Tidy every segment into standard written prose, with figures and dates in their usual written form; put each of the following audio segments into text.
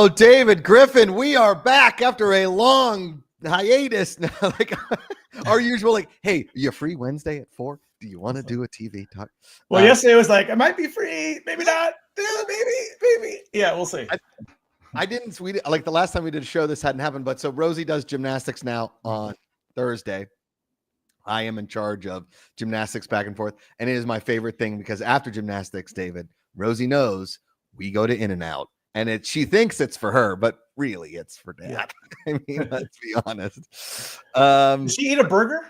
Oh, David Griffin, we are back after a long hiatus. Like our usual, like, hey, are you free Wednesday at 4? Do you want to do a TV talk? Well, yesterday it was like, I might be free, maybe not. Maybe. Yeah, we'll see. I didn't. Like the last time we did a show, this hadn't happened. But so Rosie does gymnastics now on Thursday. I am in charge of gymnastics back and forth, and it is my favorite thing because after gymnastics, David, Rosie knows we go to In-N-Out. And she thinks it's for her, but really it's for Dad. Yeah. I mean, let's be honest. Does she eat a burger?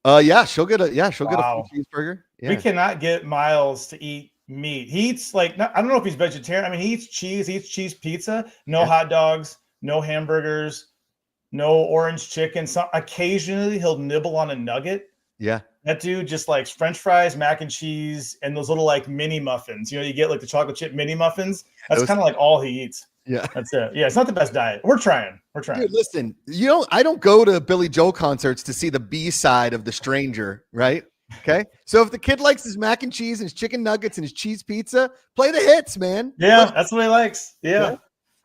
Yeah, she'll get a full cheeseburger. Yeah. We cannot get Miles to eat meat. He eats I don't know if he's vegetarian. I mean, he eats cheese pizza, no hot dogs, no hamburgers, no orange chicken. Occasionally he'll nibble on a nugget. Yeah. That dude just likes French fries, mac and cheese, and those little like mini muffins. You know, you get like the chocolate chip mini muffins. That's kind of like all he eats. Yeah. That's it. Yeah, it's not the best diet. We're trying. Dude, listen, I don't go to Billy Joel concerts to see the B side of The Stranger, right? Okay. So if the kid likes his mac and cheese and his chicken nuggets and his cheese pizza, play the hits, man. Yeah, that's what he likes. Yeah.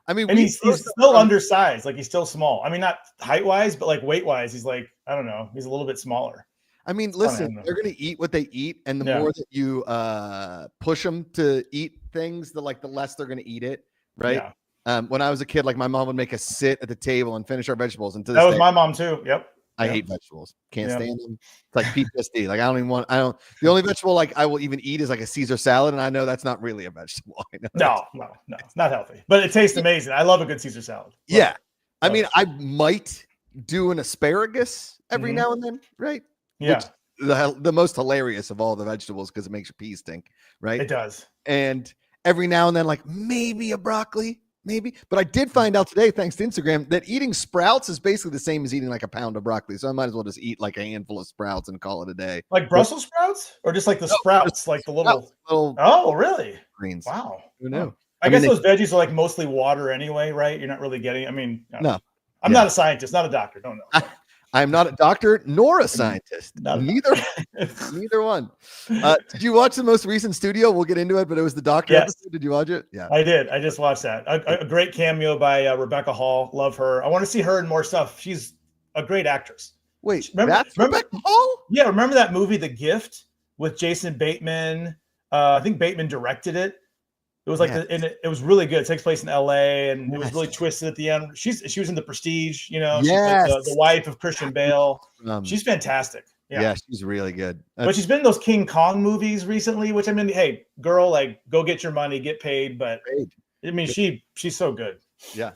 I mean, he's still undersized. Like he's still small. I mean, not height wise, but like weight wise, he's like, I don't know, he's a little bit smaller. I mean, listen, they're going to eat what they eat. And the more that you push them to eat things, the less they're going to eat it. Right. Yeah. When I was a kid, like my mom would make us sit at the table and finish our vegetables. And that was my mom too. Yep. I hate vegetables. Can't stand them. It's like PTSD. Like the only vegetable like I will even eat is like a Caesar salad. And I know that's not really a vegetable. No, it's not healthy, but it tastes amazing. I love a good Caesar salad. Yeah. I mean, I might do an asparagus every now and then. Right. Yeah. The most hilarious of all the vegetables because it makes your pee stink, right? It does. And every now and then, like maybe a broccoli, maybe. But I did find out today, thanks to Instagram, that eating sprouts is basically the same as eating like a pound of broccoli. So I might as well just eat like a handful of sprouts and call it a day. Like Brussels sprouts? Or just like the sprouts, like the little... Oh, really? Greens. Wow. Who knew? I guess those veggies are like mostly water anyway, right? You're not really getting... I mean... No. I'm not a scientist, not a doctor. Don't know. I'm not a doctor nor a scientist. Neither one. Did you watch the most recent studio? We'll get into it, but it was the doctor episode. Did you watch it? Yeah, I did. I just watched that. A great cameo by Rebecca Hall. Love her. I want to see her in more stuff. She's a great actress. Wait, remember Rebecca Hall? Yeah, remember that movie, The Gift, with Jason Bateman? I think Bateman directed it. It was like, it was really good. It takes place in LA, and it was really twisted at the end. She was in The Prestige, she's like the wife of Christian Bale. She's fantastic. Yeah, she's really good. But she's been in those King Kong movies recently, which I mean, hey, girl, like go get your money, get paid. But I mean, she's so good. Yeah.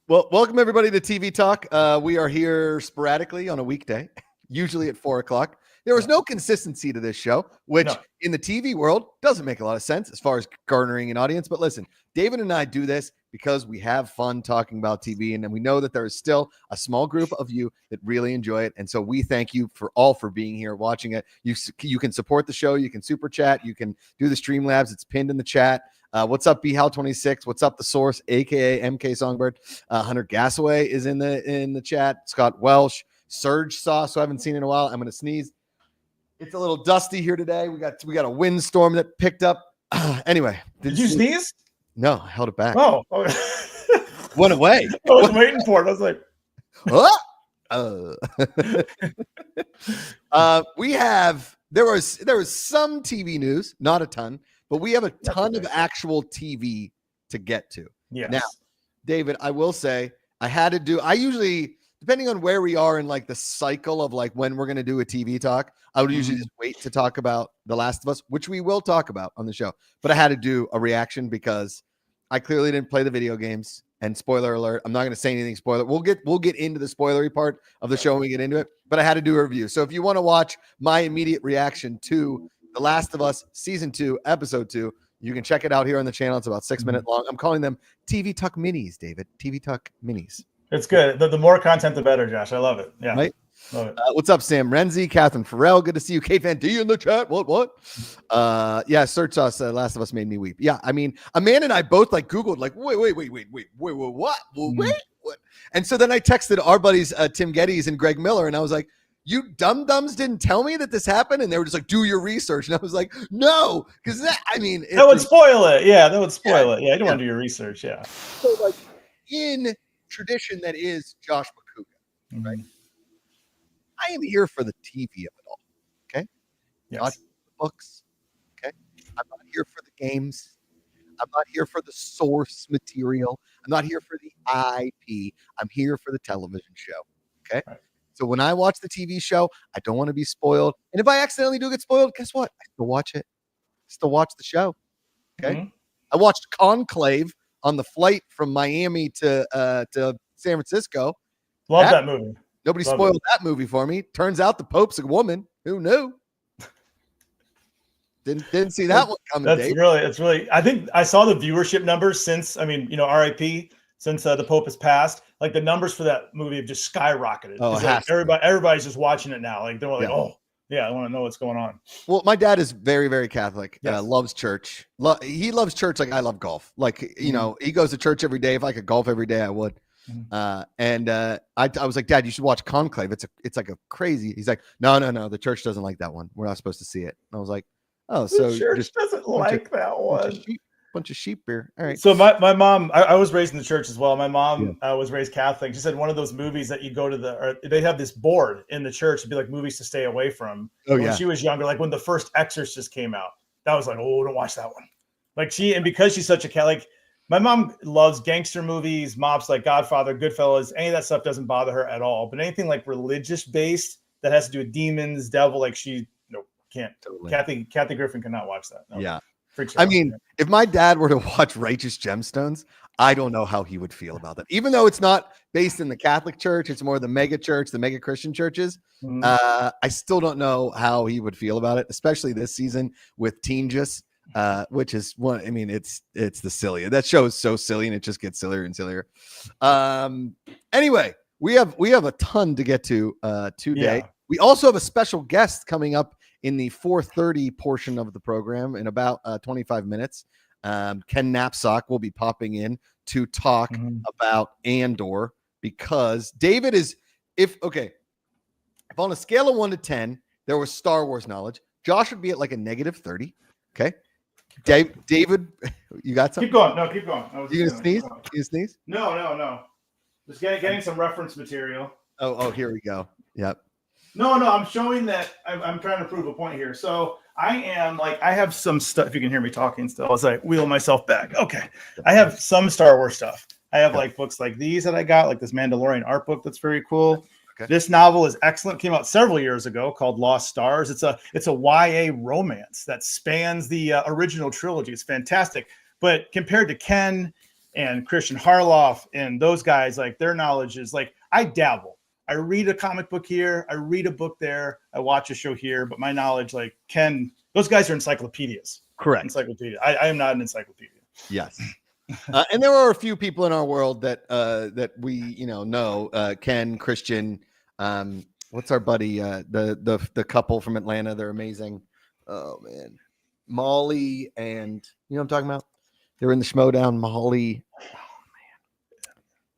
Well, welcome everybody to TV Talk. We are here sporadically on a weekday, usually at 4:00. There was no consistency to this show, which in the TV world doesn't make a lot of sense as far as garnering an audience. But listen, David and I do this because we have fun talking about TV. And then we know that there is still a small group of you that really enjoy it. And so we thank you for being here, watching it. You can support the show. You can super chat. You can do the Streamlabs. It's pinned in the chat. What's up, BHow26? What's up, The Source, aka MK Songbird? Hunter Gasaway is in the chat. Scott Welsh, Surge Sauce, who I haven't seen in a while. I'm going to sneeze. It's a little dusty here today. We got a windstorm that picked up. Anyway, did you sneeze? No, I held it back. Oh, went away. I was waiting for it. I was like, there was some TV news, not a ton, but we have a ton of actual TV to get to. Yes. Now, David, I will say I usually, depending on where we are in like the cycle of like when we're going to do a TV talk, I would usually just wait to talk about The Last of Us, which we will talk about on the show. But I had to do a reaction because I clearly didn't play the video games. And spoiler alert, I'm not going to say anything spoiler. We'll get into the spoilery part of the show when we get into it. But I had to do a review. So if you want to watch my immediate reaction to The Last of Us Season 2, Episode 2, you can check it out here on the channel. It's about 6 minutes long. I'm calling them TV Talk Minis, David. TV Talk Minis. It's good. The more content, the better, Josh. I love it. Yeah. Right? Love it. What's up, Sam Renzi, Catherine Farrell? Good to see you. Kate Van D in the chat. What? Yeah, search us. Last of Us made me weep. Yeah, I mean, Amanda and I both like Googled, like, wait, what? Wait, what? And so then I texted our buddies, Tim Geddes and Greg Miller, and I was like, you dum-dums didn't tell me that this happened, and they were just like, do your research. And I was like, no, because that would spoil it. Yeah, that would spoil it. Yeah, you don't want to do your research. Yeah. So like in tradition that is Josh Macuga, right? I am here for the TV of it all. Okay. Yes. Not the books. Okay. I'm not here for the games. I'm not here for the source material. I'm not here for the IP. I'm here for the television show. Okay. Right. So when I watch the TV show, I don't want to be spoiled. And if I accidentally do get spoiled, guess what? I still watch it. Still watch the show. Okay. I watched Conclave on the flight from Miami to San Francisco. Love that movie. Nobody spoiled that movie for me. Turns out the Pope's a woman. Who knew? Didn't see that one coming. It's really. I think I saw the viewership numbers since. RIP. Since the Pope has passed, like the numbers for that movie have just skyrocketed. Oh, like everybody's just watching it now. Like they're like, oh yeah, I want to know what's going on. Well, my dad is very, very Catholic. Yes. Loves church. He loves church like I love golf. Like he goes to church every day. If I could golf every day, I would. I was like, Dad, you should watch Conclave. It's like a crazy. He's like, no. The church doesn't like that one. We're not supposed to see it. And I was like, oh, so the church doesn't like that one. Bunch of sheep here. All right. So my mom, I was raised in the church as well. My mom was raised Catholic. She said one of those movies that you go to they have this board in the church to be like movies to stay away from. When she was younger, like when the first Exorcist came out, that was like, oh, don't watch that one. Like because she's such a Catholic, my mom loves gangster movies, mobs like Godfather, Goodfellas. Any of that stuff doesn't bother her at all. But anything like religious based that has to do with demons, devil, like she can't. Totally. Kathy Griffin cannot watch that. No. Yeah. If my dad were to watch Righteous Gemstones, I don't know how he would feel about that. Even though it's not based in the Catholic Church, it's more the mega church, the mega Christian churches. I still don't know how he would feel about it, especially this season with Teenjus, which is one. It's the silly. That show is so silly, and it just gets sillier and sillier. Anyway, we have a ton to get to today. Yeah. We also have a special guest coming up in the 4:30 portion of the program in about 25 minutes. Ken Napzok will be popping in to talk about Andor, because David is, if on a scale of 1 to 10, there was Star Wars knowledge, Josh would be at like a -30. Okay. David, you got something? Keep going. No, keep going. You gonna sneeze? You sneeze? No. Just getting some reference material. Oh, here we go. Yep. No, I'm showing that I'm trying to prove a point here. So I have some stuff. If you can hear me talking still, as I wheel myself back. Okay. I have some Star Wars stuff. I have like books like these that I got, like this Mandalorian art book that's very cool. Okay. This novel is excellent. Came out several years ago, called Lost Stars. It's a YA romance that spans the original trilogy. It's fantastic. But compared to Ken and Christian Harloff and those guys, like their knowledge is like, I dabble. I read a comic book here. I read a book there. I watch a show here. But my knowledge, like Ken, those guys are encyclopedias. Correct. Encyclopedia. I am not an encyclopedia. Yes. And there are a few people in our world that we know. Ken, Christian. What's our buddy? The couple from Atlanta. They're amazing. Oh man, Molly and you know what I'm talking about. They're in the Schmodown.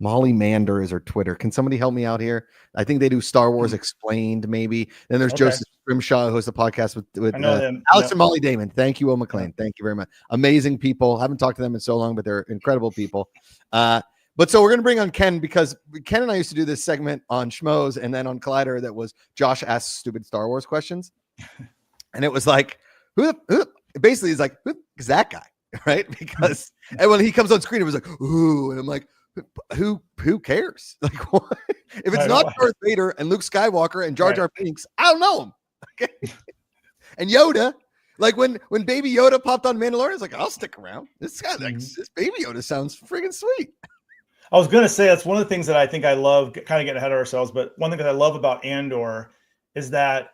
Molly Mander is her Twitter. Can somebody help me out here? I think they do Star Wars Explained, maybe. Then there's Joseph Grimshaw, who hosts a podcast with Alex and Molly Damon. Thank you, Will McLean. Thank you very much. Amazing people. Haven't talked to them in so long, but they're incredible people. But so we're going to bring on Ken, because Ken and I used to do this segment on Schmoes and then on Collider that was Josh asks stupid Star Wars questions. And it was like, basically he's like, who is that guy? Right? Because and when he comes on screen, it was like, ooh, and I'm like, who cares? Like, what? If it's not Darth Vader and Luke Skywalker and Jar Jar Binks, I don't know him. Okay. And Yoda, like when Baby Yoda popped on Mandalorian, I was like, I'll stick around. This guy, this Baby Yoda sounds friggin' sweet. I was gonna say that's one of the things that I think I love, kind of getting ahead of ourselves, but one thing that I love about Andor is that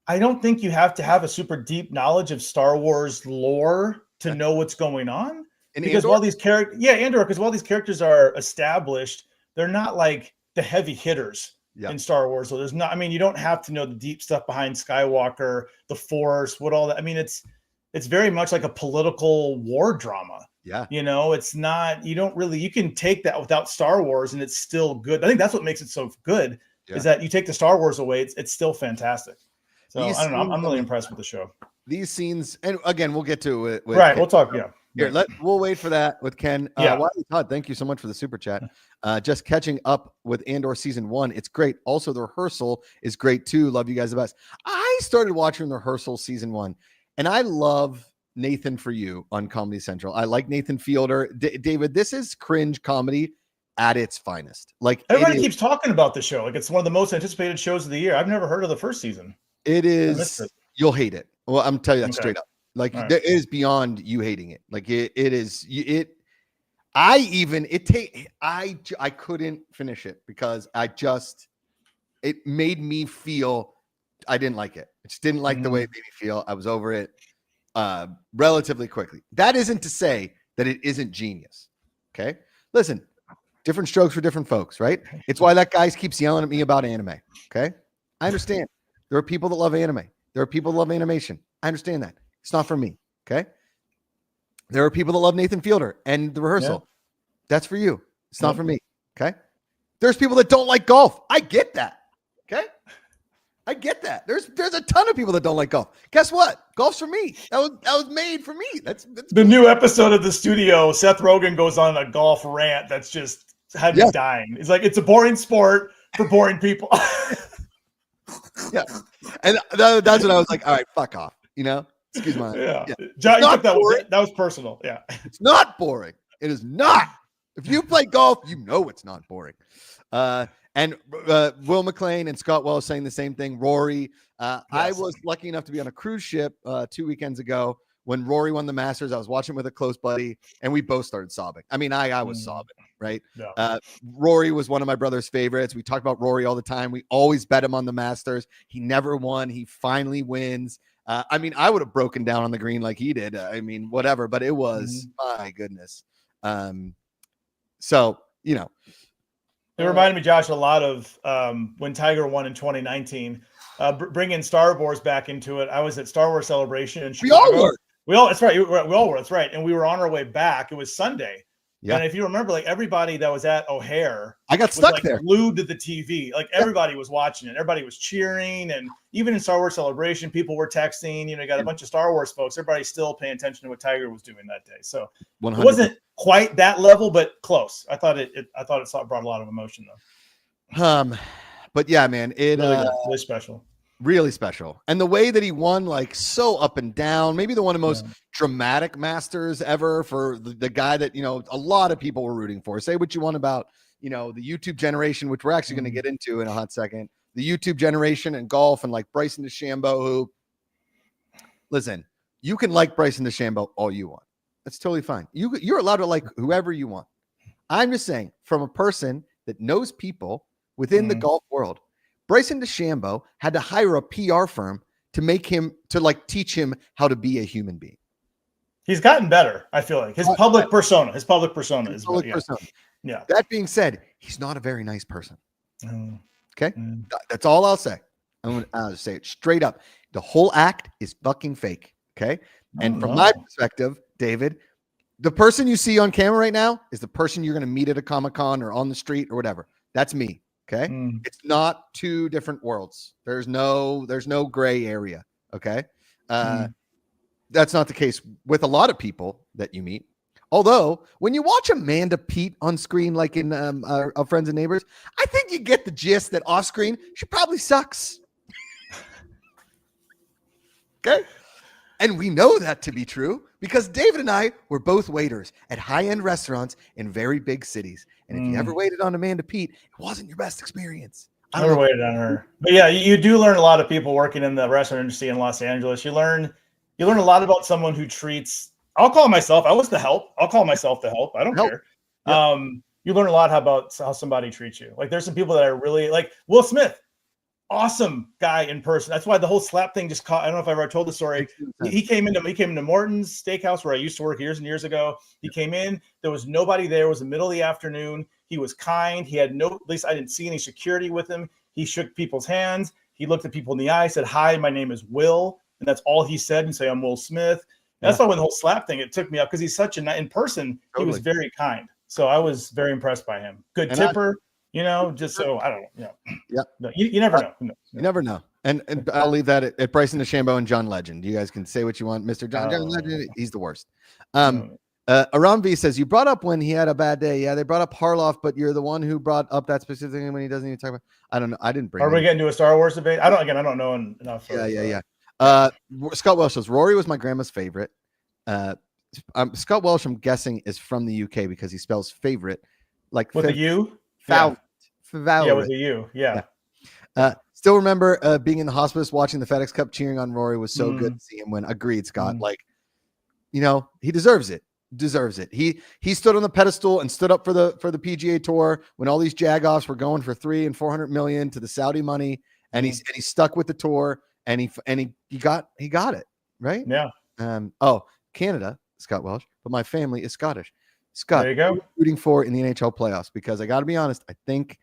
I don't think you have to have a super deep knowledge of Star Wars lore to know what's going on. Because while these Andor, because while these characters are established, they're not like the heavy hitters in Star Wars. So there's not, you don't have to know the deep stuff behind Skywalker, the Force, what all that. It's very much like a political war drama. Yeah. It's not, you can take that without Star Wars and it's still good. I think that's what makes it so good, is that you take the Star Wars away, it's still fantastic. So I don't know. I'm really impressed with the show. These scenes, and again, we'll get to it. Right. Ken. We'll talk. Yeah. Here, we'll wait for that with Ken. Wiley Todd, thank you so much for the super chat. Just catching up with Andor season 1. It's great. Also, the rehearsal is great too. Love you guys the best. I started watching the rehearsal season 1, and I love Nathan For You on Comedy Central. I like Nathan Fielder. David, this is cringe comedy at its finest. Like, everybody keeps talking about the show. Like, it's one of the most anticipated shows of the year. I've never heard of the first season. It is. You'll hate it. Well, I'm telling you that straight up. Like, it is beyond you hating it. Like, it is. I couldn't finish it because it made me feel I didn't like it. I just didn't like the way it made me feel. I was over it relatively quickly. That isn't to say that it isn't genius. Okay. Listen, different strokes for different folks, right? It's why that guy keeps yelling at me about anime. Okay. I understand. There are people that love anime. There are people that love animation. I understand that. It's not for me. Okay. There are people that love Nathan Fielder and the rehearsal. Yeah. That's for you. It's not for me. Okay. There's people that don't like golf. I get that. Okay. I get that. There's a ton of people that don't like golf. Guess what? Golf's for me. That was made for me. That's the new episode of The Studio. Seth Rogen goes on a golf rant that's just had me dying. He's like, it's a boring sport for boring people. Yeah. And that's what I was like, all right, fuck off. You know? Excuse my. Yeah. John, that was personal. Yeah. It's not boring. It is not. If you play golf, you know it's not boring. And Will McLean and Scott Wells saying the same thing. Rory. Yes. I was lucky enough to be on a cruise ship 2 weekends ago when Rory won the Masters. I was watching with a close buddy, and we both started sobbing. I mean, I was sobbing, right? Yeah. Rory was one of my brother's favorites. We talk about Rory all the time. We always bet him on the Masters. He never won. He finally wins. I mean, I would have broken down on the green like he did. I mean, whatever, but it was, my goodness. So, you know. It reminded me, Josh, a lot of when Tiger won in 2019, bringing Star Wars back into it. I was at Star Wars Celebration in Chicago. That's right. We all were. That's right. And we were on our way back. It was Sunday. Yeah. And if you remember, like everybody that was at O'Hare, I got stuck there, glued to the TV. Like everybody was watching it. Everybody was cheering. And even in Star Wars Celebration, people were texting. You know, you got a bunch of Star Wars folks. Everybody's still paying attention to what Tiger was doing that day. So 100%. It wasn't quite that level, but close. I thought it brought a lot of emotion though. But yeah, man, it really special. Really special. And the way that he won, like, so up and down, maybe the one of the most dramatic Masters ever for the guy that, you know, a lot of people were rooting for. Say what you want about, you know, the YouTube generation, which we're actually going to get into in a hot second, the YouTube generation and golf and like Bryson DeChambeau, who, listen, you can like Bryson DeChambeau all you want. That's totally fine. You're allowed to like whoever you want. I'm just saying, from a person that knows people within the golf world, Bryson DeChambeau had to hire a PR firm to teach him how to be a human being. He's gotten better. I feel like his public persona is persona. Yeah. That being said, he's not a very nice person. Okay. That's all I'll say. I'll say it straight up. The whole act is fucking fake. Okay. And from my perspective, David, the person you see on camera right now is the person you're going to meet at a Comic-Con or on the street or whatever. That's me. Okay. It's not two different worlds. There's no gray area. Okay. That's not the case with a lot of people that you meet. Although when you watch Amanda Peet on screen, like in our Friends and Neighbors, I think you get the gist that off screen, she probably sucks. Okay. And we know that to be true because David and I were both waiters at high-end restaurants in very big cities. And if you ever waited on Amanda Peet, it wasn't your best experience. I never waited on her. But yeah, you do learn a lot of people working in the restaurant industry in Los Angeles. You learn a lot about someone who treats, I'll call myself, I was the help. I'll call myself the help. I don't care. Yep. You learn a lot about how somebody treats you. Like there's some people that are really like Will Smith. Awesome guy in person. That's why the whole slap thing just caught. I don't know if I ever told the story. He came into Morton's Steakhouse where I used to work years and years ago. He came in. There was nobody there. It was the middle of the afternoon. He was kind. He had at least I didn't see any security with him. He shook people's hands. He looked at people in the eye, said, "Hi, my name is Will." And that's all he said. And say, "I'm Will Smith." That's why when the whole slap thing, it took me up because he's such in person. Totally. He was very kind. So I was very impressed by him. Good tipper. You know, just so I don't know. Yeah. No, you never know. You never know. And I'll leave that at Bryson DeChambeau and John Legend. You guys can say what you want. Mr. John Legend, he's the worst. Aram V says, you brought up when he had a bad day. Yeah, they brought up Harloff, but you're the one who brought up that specific thing when he doesn't even talk about. I don't know. I didn't bring Are we getting to a Star Wars debate? I don't know enough. Yeah. Scott Welsh says, Rory was my grandma's favorite. Scott Welsh, I'm guessing, is from the UK because he spells favorite like with a U. Yeah, with a U. Yeah. Still remember being in the hospice watching the FedEx Cup, cheering on Rory. Was so good to see him win. Agreed, Scott. Like, you know, he deserves it. He stood on the pedestal and stood up for the PGA Tour when all these jagoffs were going for $300 and $400 million to the Saudi money, and he stuck with the tour, and he got it right. Yeah. Canada, Scott Welsh, but my family is Scottish. Scott, there you go. Rooting for in the NHL playoffs, because I got to be honest, I think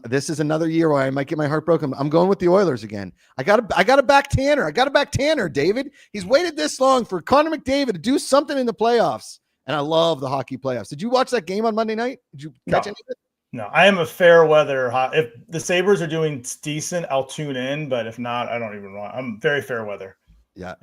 this is another year where I might get my heart broken. I'm going with the Oilers again. I got to back Tanner. David. He's waited this long for Connor McDavid to do something in the playoffs, and I love the hockey playoffs. Did you watch that game on Monday night? Did you catch any of it? No, I am a fair weather. If the Sabres are doing decent, I'll tune in. But if not, I don't even want. I'm very fair weather. Yeah.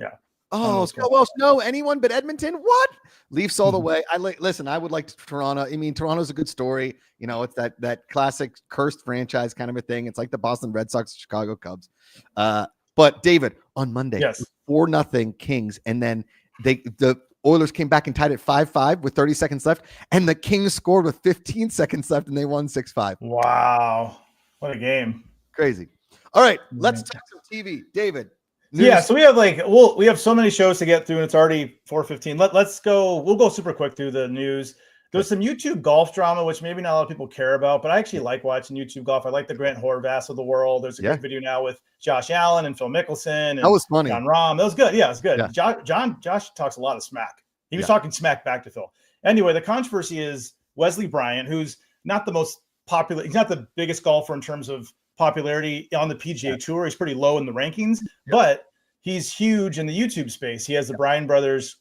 Oh, Scott Welsh, no, anyone but Edmonton. What? Leafs all the way. Listen, I would like Toronto. I mean, Toronto's a good story. You know, it's that classic cursed franchise kind of a thing. It's like the Boston Red Sox, Chicago Cubs. But David, on Monday, 4-0 Kings, and then the Oilers came back and tied it 5-5 with 30 seconds left, and the Kings scored with 15 seconds left, and they won 6-5. Wow, what a game! Crazy. All right, let's talk some TV, David. News. Yeah, so we have so many shows to get through, and it's already 4:15. Let's go. We'll go super quick through the news. There's some YouTube golf drama, which maybe not a lot of people care about, but I actually like watching YouTube golf. I like the Grant Horvaths of the world. There's a great video now with Josh Allen and Phil Mickelson. And that was funny. John Rahm. That was good. Yeah, it's good. Yeah. Josh talks a lot of smack. He was talking smack back to Phil. Anyway, the controversy is Wesley Bryant, who's not the most popular. He's not the biggest golfer in terms of popularity on the PGA Tour. He's pretty low in the rankings, but he's huge in the YouTube space. He has the Bryan Brothers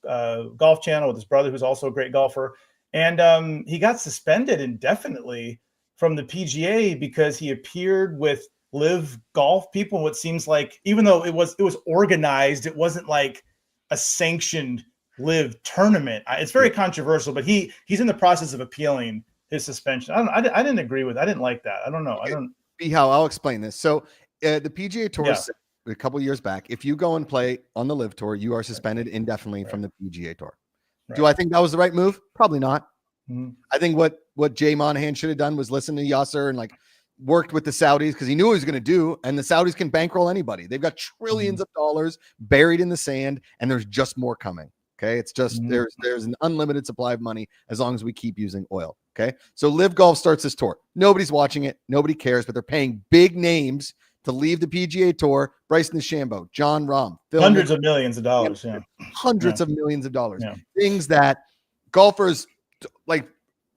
golf channel with his brother, who's also a great golfer. And he got suspended indefinitely from the PGA because he appeared with live golf people. What seems like, even though it was organized, it wasn't like a sanctioned live tournament. It's very controversial, but he's in the process of appealing his suspension. I didn't agree with. I didn't like that. I don't know. I'll explain this. So the PGA Tour said a couple years back, if you go and play on the live tour, you are suspended indefinitely from the PGA Tour. Right. Do I think that was the right move? Probably not. I think what Jay Monahan should have done was listen to Yasser and like worked with the Saudis, because he knew what he was going to do. And the Saudis can bankroll anybody. They've got trillions of dollars buried in the sand, and there's just more coming. Okay. It's just there's an unlimited supply of money as long as we keep using oil. Okay. So Live Golf starts this tour. Nobody's watching it. Nobody cares, but they're paying big names to leave the PGA Tour. Bryson DeChambeau, John Rahm, hundreds of millions of dollars. Yeah. Hundreds of millions of dollars. Yeah. Things that golfers, like,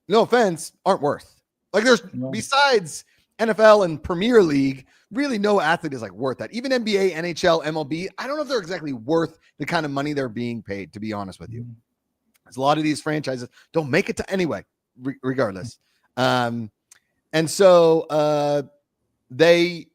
no offense, aren't worth. Like, there's besides NFL and Premier League, really no athlete is like worth that. Even NBA, NHL, MLB, I don't know if they're exactly worth the kind of money they're being paid, to be honest with you. There's a lot of these franchises don't make it to anyway, regardless. And so there's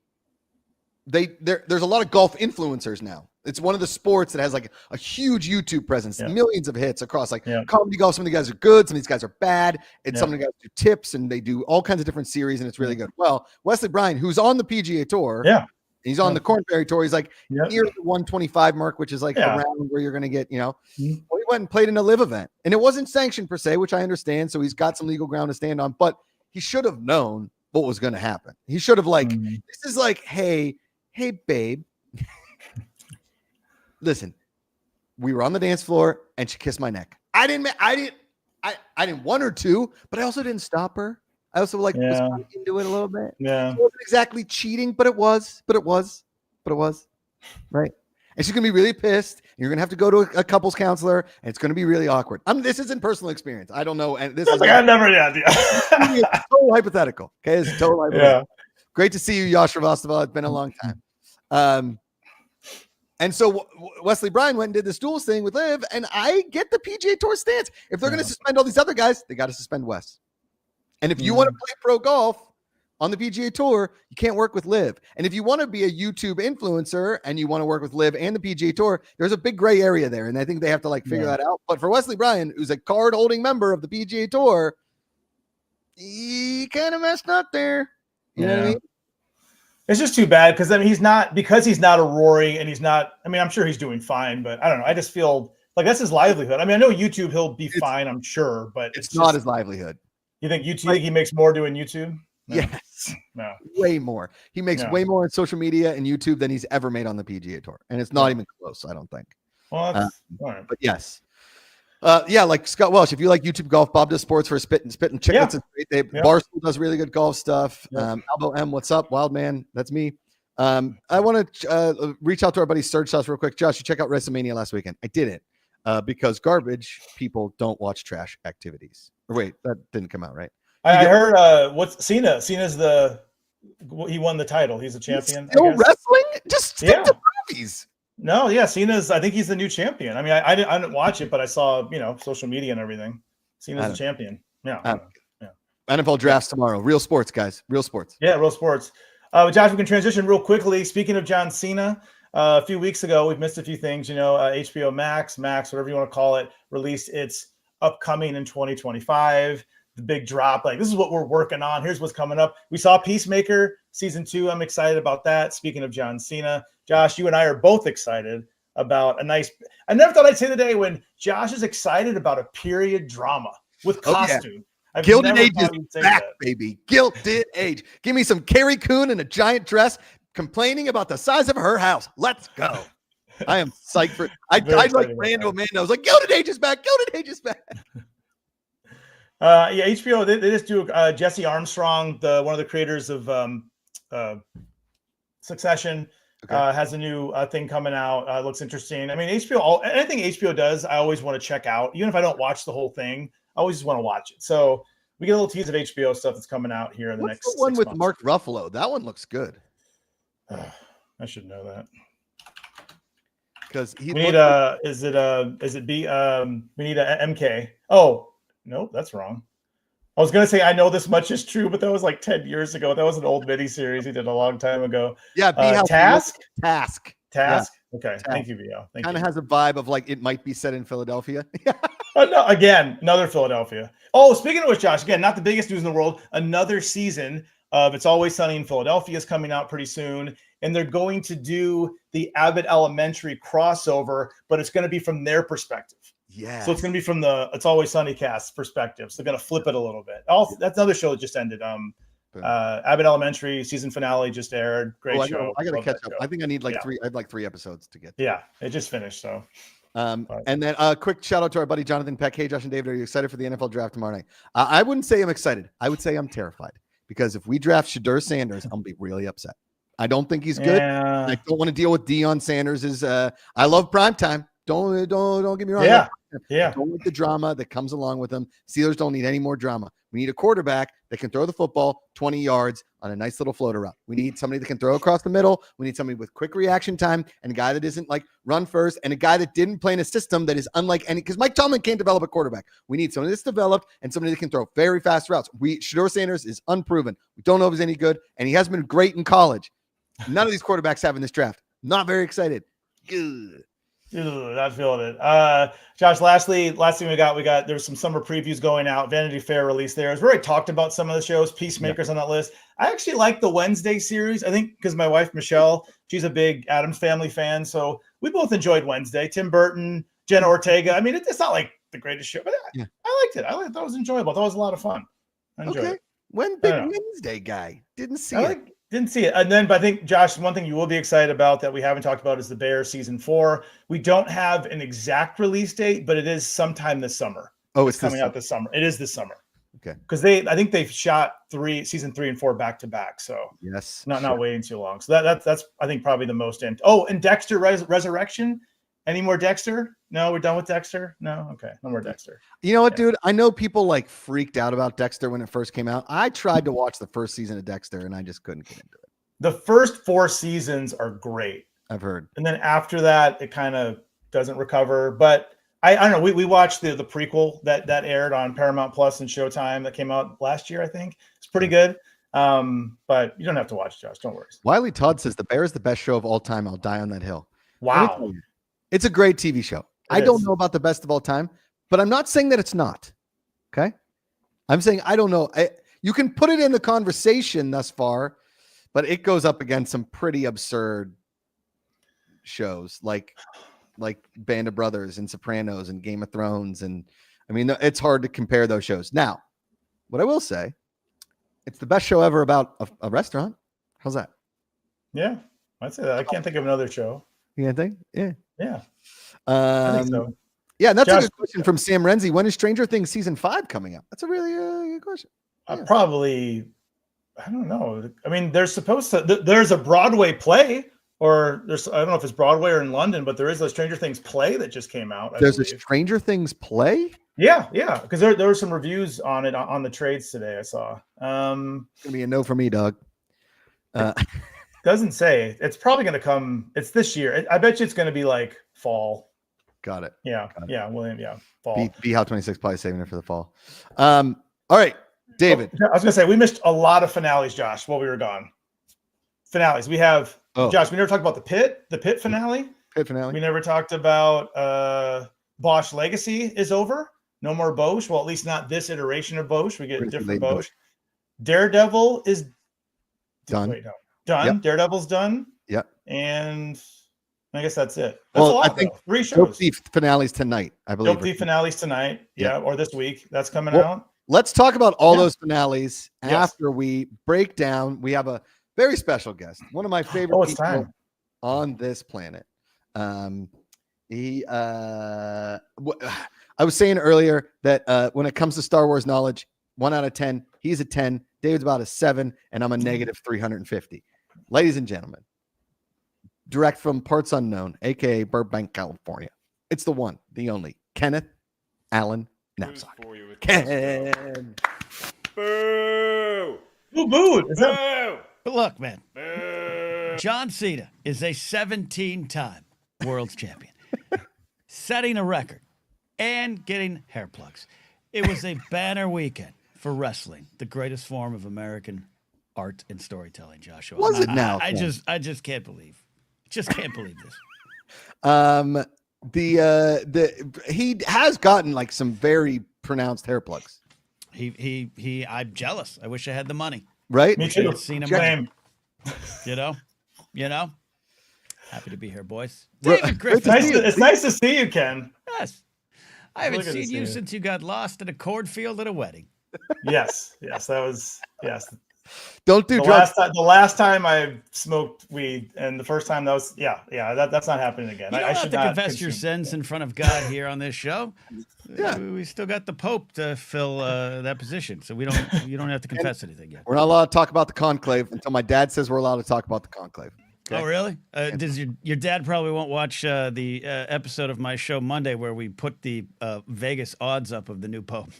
a lot of golf influencers now. It's one of the sports that has like a huge YouTube presence, millions of hits across like comedy golf. Some of the guys are good. Some of these guys are bad. And some of the guys do tips, and they do all kinds of different series, and it's really good. Well, Wesley Bryant, who's on the PGA Tour, he's on the Corn Ferry Tour. He's like near the 125 mark, which is like around where you're going to get, well, he went and played in a live event, and it wasn't sanctioned per se, which I understand. So he's got some legal ground to stand on, but he should have known what was going to happen. He should have this is like, hey, babe, listen, we were on the dance floor and she kissed my neck. I didn't want her to, but I also didn't stop her. I also was into it a little bit. Yeah. It wasn't exactly cheating, but it was, right. And she's going to be really pissed. You're going to have to go to a couples counselor, and it's going to be really awkward. This isn't personal experience. I don't know. And this is I never did. It's total hypothetical. Okay. It's total hypothetical. Yeah. Great to see you, Josh Ravastava. It's been a long time. And so Wesley Bryant went and did this duels thing with Liv, and I get the PGA Tour stance. If they're going to suspend all these other guys, they got to suspend Wes. And if you want to play pro golf, on the PGA Tour, you can't work with Live. And if you want to be a YouTube influencer and you want to work with Live and the PGA Tour, there's a big gray area there. And I think they have to like figure that out. But for Wesley Bryan, who's a card holding member of the PGA Tour, he kind of messed up there. You know what I mean? It's just too bad because I mean he's not a Rory and he's not. I mean I'm sure he's doing fine, but I don't know. I just feel like that's his livelihood. I mean I know YouTube he'll be fine, I'm sure, but it's not his livelihood. You think YouTube? Think he makes more doing YouTube? No. Yes, no, way more. He makes way more on social media and YouTube than he's ever made on the PGA Tour, and it's not even close. I don't think. Well, all right. But yes. Like Scott Welsh, if you like YouTube golf, Bob does sports for Spittin' Chicklets. Barstool does really good golf stuff. Albo M, what's up? Wild man, that's me. I want to reach out to our buddy Surge Sauce real quick. Josh, you check out WrestleMania last weekend. I didn't because garbage people don't watch trash activities. Or wait, that didn't come out right. I heard what's Cena. Cena's he won the title. He's a champion. Still wrestling? Just stick to movies. No, Cena's. I think he's the new champion. I mean, I didn't watch it, but I saw social media and everything. Cena's the champion. Yeah. NFL drafts tomorrow. Real sports, guys. Real sports. Yeah, real sports. Josh, we can transition real quickly. Speaking of John Cena, a few weeks ago, we've missed a few things. HBO Max, whatever you want to call it, released its upcoming in 2025. The big drop. Like, this is what we're working on. Here's what's coming up. We saw Peacemaker season 2. I'm excited about that. Speaking of John Cena, Josh, you and I are both excited about I never thought I'd say the day when Josh is excited about a period drama with costume. Yeah. Gilded Age is back, baby. Gilded Age. Give me some Carrie Coon in a giant dress complaining about the size of her house. Let's go. I am psyched for it. I like Randall Amanda. I was like, Gilded Age is back. Gilded Age is back. HBO, they just do Jesse Armstrong, one of the creators of Succession, has a new thing coming out. Looks interesting. I mean, anything HBO does, I always want to check out. Even if I don't watch the whole thing, I always just want to watch it. So we get a little tease of HBO stuff that's coming out here in the next. The one with Mark Ruffalo? That one looks good. I should know that. Because we need a MK. Oh. Nope, that's wrong. I was going to say I know this much is true, but that was like 10 years ago. That was an old mini-series he did a long time ago. Yeah, Task? Task. Yeah. Okay, Task. Thank you, Vio. Kind of has a vibe of like it might be set in Philadelphia. No, again, another Philadelphia. Oh, speaking of which, Josh, again, not the biggest news in the world. Another season of It's Always Sunny in Philadelphia is coming out pretty soon. And they're going to do the Abbott Elementary crossover, but it's going to be from their perspective. Yeah. So it's going to be from the It's Always Sunny cast perspective. So they're going to flip it a little bit. That's another show that just ended. Abbott Elementary season finale just aired. Great show. I got to catch up. I think I need three. I had 3 episodes to get. Yeah, it just finished. So. And then a quick shout out to our buddy Jonathan Peck. Hey, Josh and David, are you excited for the NFL draft tomorrow night? I wouldn't say I'm excited. I would say I'm terrified because if we draft Shedeur Sanders, I'm gonna be really upset. I don't think he's good. Yeah. I don't want to deal with Deion Sanders. I love primetime. Don't get me wrong. Yeah. Don't like the drama that comes along with them. Steelers don't need any more drama. We need a quarterback that can throw the football 20 yards on a nice little floater route. We need somebody that can throw across the middle. We need somebody with quick reaction time and a guy that isn't like run first and a guy that didn't play in a system that is unlike any, because Mike Tomlin can't develop a quarterback. We need somebody that's developed and somebody that can throw very fast routes. Shedeur Sanders is unproven. We don't know if he's any good, and he has been great in college. None of these quarterbacks have in this draft. Not very excited. Good. Not feeling it. Josh, last thing we got there's some summer previews going out. Vanity Fair released theirs. We already talked about some of the shows. Peacemaker's on that list. I actually like the Wednesday series. I think because my wife Michelle, she's a big Addams Family fan, so we both enjoyed Wednesday. Tim Burton, Jenna Ortega. I mean, it's not like the greatest show, but I liked it. That was enjoyable. That was a lot of fun. I enjoyed it. When big Wednesday guy didn't see it. Didn't see it. And then, but I think, Josh, one thing you will be excited about that we haven't talked about is The Bear season 4. We don't have an exact release date, but it is sometime this summer. Oh, it's coming out this summer. It is this summer. Okay. Because I think they've shot season 3 and 4 back to back. So yes, not waiting too long. So that's I think probably the most end. Oh, and Dexter Resurrection. Any more Dexter? No, we're done with Dexter. No, okay, no more Dexter. You know what, dude? I know people like freaked out about Dexter when it first came out. I tried to watch the first season of Dexter and I just couldn't get into it. The first 4 seasons are great. I've heard. And then after that, it kind of doesn't recover. But I don't know. We watched the prequel that aired on Paramount Plus and Showtime that came out last year, I think. It's pretty good. But you don't have to watch, Josh. Don't worry. Wiley Todd says the Bear is the best show of all time. I'll die on that hill. Wow. It's a great TV show. I don't know about the best of all time, but I'm not saying that it's not. Okay. I'm saying I don't know. You can put it in the conversation thus far, but it goes up against some pretty absurd shows like Band of Brothers and Sopranos and Game of Thrones. And I mean, it's hard to compare those shows. Now, what I will say, it's the best show ever about a restaurant. How's that? Yeah, I'd say that. I can't think of another show. You can't think? Yeah. Yeah. I think so. Yeah, and that's a good question from Sam Renzi. When is Stranger Things season 5 coming up? That's a really good question. Yeah. Probably, I don't know. I mean, there's a Broadway play, or I don't know if it's Broadway or in London, but there is a Stranger Things play that just came out. There's a Stranger Things play? Yeah, because there were some reviews on it on the trades today. I saw. It's gonna be a no for me, dog. Doesn't say. It's probably gonna come. It's this year. I bet you it's gonna be like fall. Got it. Yeah, yeah, William. Yeah, fall. B How 26 probably saving it for the fall. All right, David. I was gonna say we missed a lot of finales, Josh, while we were gone. Finales. We have Josh. We never talked about the pit finale. Pit finale. We never talked about Bosch Legacy is over. No more Bosch. Well, at least not this iteration of Bosch. We get a different Bosch. Daredevil is done. Wait, no. Done. Yep. Daredevil's done. Yep. And I guess that's it. That's a lot, I think 3 shows. Dope Thief finales tonight, I believe. Dope Thief finales tonight. Yeah, or this week. That's coming out. Let's talk about all those finales after we break down. We have a very special guest, one of my favorite people on this planet. I was saying earlier that when it comes to Star Wars knowledge, 1 out of 10, he's a 10. David's about a 7, and I'm a negative 350. Ladies and gentlemen, direct from parts unknown, aka Burbank, California. It's the one, the only, Kenneth Allen Napzok. Ken. Boo! Who booed? Boo! But look, man, Boo! John Cena is a 17-time world champion, setting a record and getting hair plugs. It was a banner weekend for wrestling, the greatest form of American art and storytelling, Joshua. Was it now? I just can't believe. Just can't believe this. He has gotten like some very pronounced hair plugs. I'm jealous. I wish I had the money. Right? Me too. Seen him. You know. Happy to be here, boys. David Griffin. It's nice to see you, Ken. Yes. I haven't seen you since you got lost in a cornfield at a wedding. Yes. That was Don't do drugs. The last time I smoked weed, and the first time that's not happening again. You don't have to confess your sins in front of God here on this show. Yeah, we still got the Pope to fill that position, so you don't have to confess anything yet. We're not allowed to talk about the conclave until my dad says we're allowed to talk about the conclave. Okay? Oh, really? Does your dad probably won't watch the episode of my show Monday where we put the Vegas odds up of the new Pope?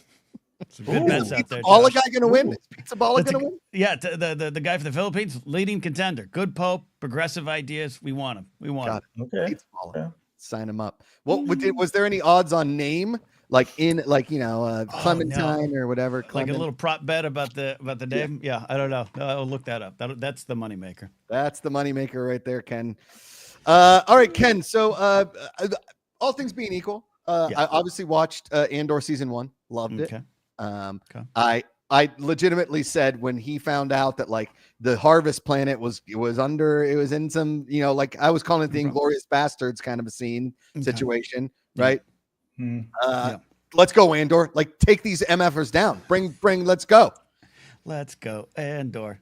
Some good bets out there. All the guy going to win? Is Pizza Baller going to win? Yeah, the guy from the Philippines, leading contender. Good Pope, progressive ideas. We want him. Okay. Pizza Baller. Yeah. Sign him up. Well, was there any odds on name? Clementine or whatever. Like a little prop bet about the name. Yeah, I don't know. I'll look that up. That's the moneymaker. That's the moneymaker right there, Ken. All right, Ken. So all things being equal, I obviously watched Andor season 1. Loved it. I legitimately said when he found out that like the Harvest Planet was in some, I was calling it the Inglourious Bastards kind of a situation, right? Let's go, Andor. Like, take these MFers down. Bring. Let's go. Let's go, Andor.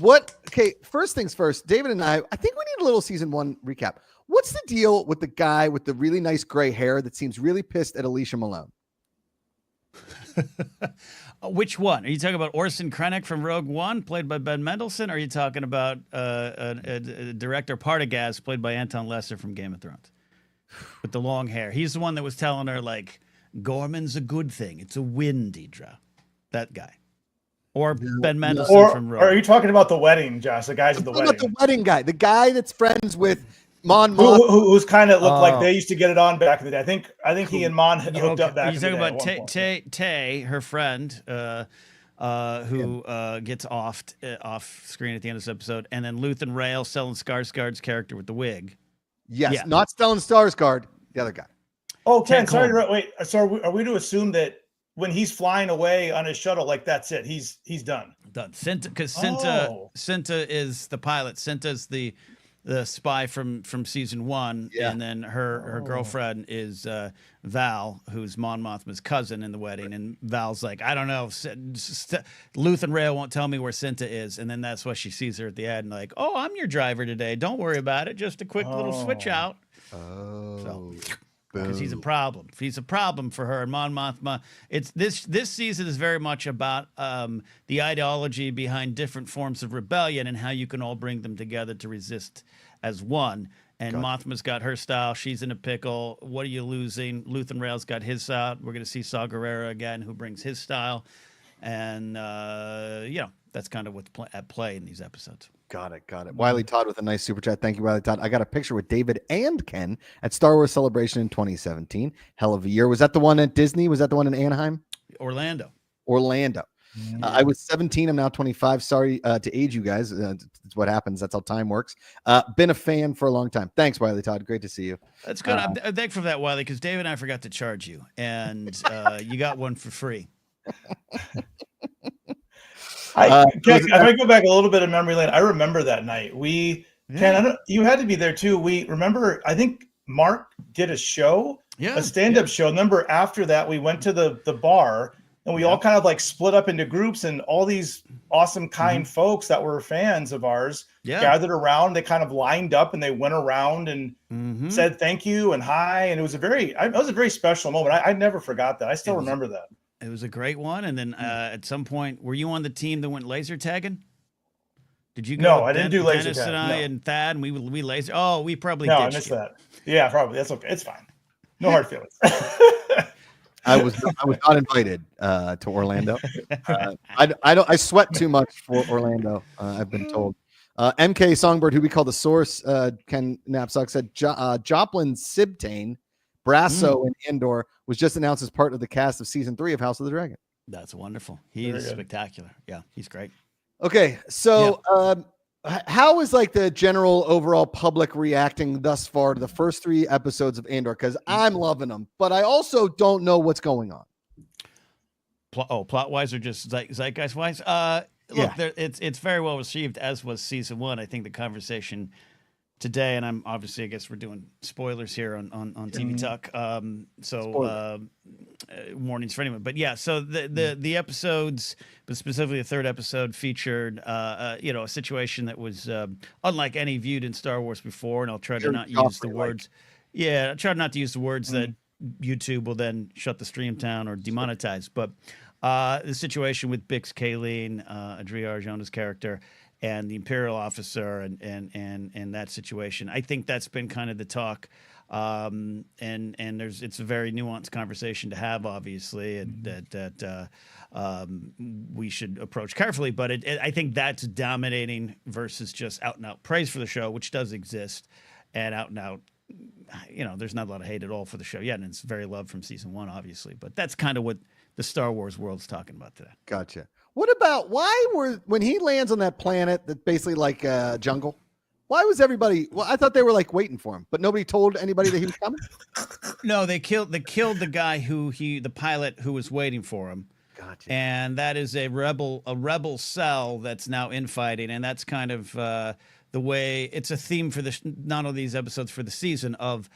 Okay, first things first. David and I think we need a little season 1 recap. What's the deal with the guy with the really nice gray hair that seems really pissed at Alicia Malone? Which one? Are you talking about Orson Krennic from Rogue One, played by Ben Mendelsohn? Or are you talking about a director Partagaz, played by Anton Lesser from Game of Thrones, with the long hair? He's the one that was telling her like, Gorman's a good thing. It's a win, Deidre. That guy. Or Ben Mendelsohn from Rogue. Or are you talking about the wedding, Josh? The guys at the wedding. The wedding guy. The guy that's friends with Mon who's kind of looked like they used to get it on back in the day. I think he and Mon had hooked up back in the day. You're talking about Tay, her friend. who gets off screen at the end of this episode, and then Luthen Rail, Stellan Skarsgård's character with the wig. Yes, Yeah. not Stellan Skarsgård, the other guy. Oh, Ken, sorry. Coleman. Wait. So are we to assume that when he's flying away on his shuttle, like that's it? He's done. Done. Because Oh. Cinta is the pilot. Cinta's the spy from season 1, Yeah. and then her girlfriend is Val, who's Mon Mothma's cousin in the wedding. And Val's like, I don't know, Luthen Rail won't tell me where Cinta is, and then that's why she sees her at the end, like, oh, I'm your driver today. Don't worry about it. Just a quick little switch out. Oh, Because he's a problem. He's a problem for her. And Mon Mothma, it's this season is very much about the ideology behind different forms of rebellion and how you can all bring them together to resist as one. And Mothma's got her style. She's in a pickle. What are you losing? Luthen Rail's got his style. We're going to see Saw Gerrera again, who brings his style. And, that's kind of what's at play in these episodes. Got it. Wiley Todd with a nice super chat. Thank you, Wiley Todd. I got a picture with David and Ken at Star Wars Celebration in 2017. Hell of a year. Was that the one at Disney? Was that the one in Anaheim? Orlando. I was 17. I'm now 25. Sorry to age you guys. It's what happens. That's how time works. Been a fan for a long time. Thanks, Wiley Todd. Great to see you. That's good. I'm thankful for that, Wiley, because David and I forgot to charge you, and you got one for free. If I go back a little bit of memory lane, I remember that night. Ken, you had to be there too. We remember, I think Mark did a show, a stand-up show. Remember, after that, we went to the bar, and we all kind of like split up into groups, and all these awesome, kind folks that were fans of ours gathered around. They kind of lined up, and they went around and said thank you and hi. And it was a very special moment. I never forgot that. I still remember that. It was a great one. And then at some point, were you on the team that went laser tagging? Did you go? No, I didn't do laser Dennis tag. and I and Thad, and we laser. Oh, we probably I ditched missed you. that. Yeah, probably. That's okay. It's fine. No hard feelings. I was not invited to Orlando. I sweat too much for Orlando. I've been told. MK Songbird, who we call the source, Ken Napzok said Joplin Sibtane, Brasso in Andor was just announced as part of the cast of season 3 of House of the Dragon. That's wonderful. He is spectacular. Yeah, he's great. Okay, so how is like the general overall public reacting thus far to the first 3 episodes of Andor? Because I'm loving them, but I also don't know what's going on. Plot wise or just zeitgeist wise? Look, it's very well received, as was season 1. I think the conversation today, and I'm obviously, I guess we're doing spoilers here on TV Talk. Warnings for anyone. But yeah, so the episodes, but specifically the 3rd episode, featured a situation that was unlike any viewed in Star Wars before. And I'll try to not use the words. Yeah, I'll try not to use the words that YouTube will then shut the stream down or demonetize. But the situation with Bix Kayleen, Adria Arjona's character, and the Imperial officer and that situation. I think that's been kind of the talk. And it's a very nuanced conversation to have, obviously, and that we should approach carefully. But I think that's dominating versus just out and out praise for the show, which does exist, and out and out, there's not a lot of hate at all for the show yet, and it's very loved from season 1, obviously. But that's kind of what the Star Wars world's talking about today. Gotcha. What about when he lands on that planet that's basically like a jungle? Why was everybody? Well, I thought they were like waiting for him, but nobody told anybody that he was coming. No, they killed the guy the pilot who was waiting for him. Gotcha. And that is a rebel cell that's now infighting, and that's kind of the way it's a theme for not only these episodes for the season of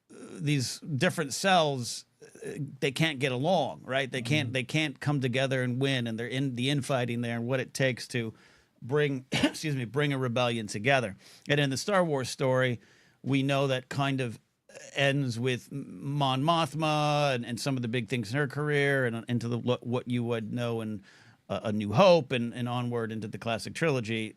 these different cells. They can't get along, right? They can't come together and win, and they're in the infighting there and what it takes to bring a rebellion together. And in the Star Wars story, we know that kind of ends with Mon Mothma and some of the big things in her career and into what you would know in A New Hope and onward into the classic trilogy.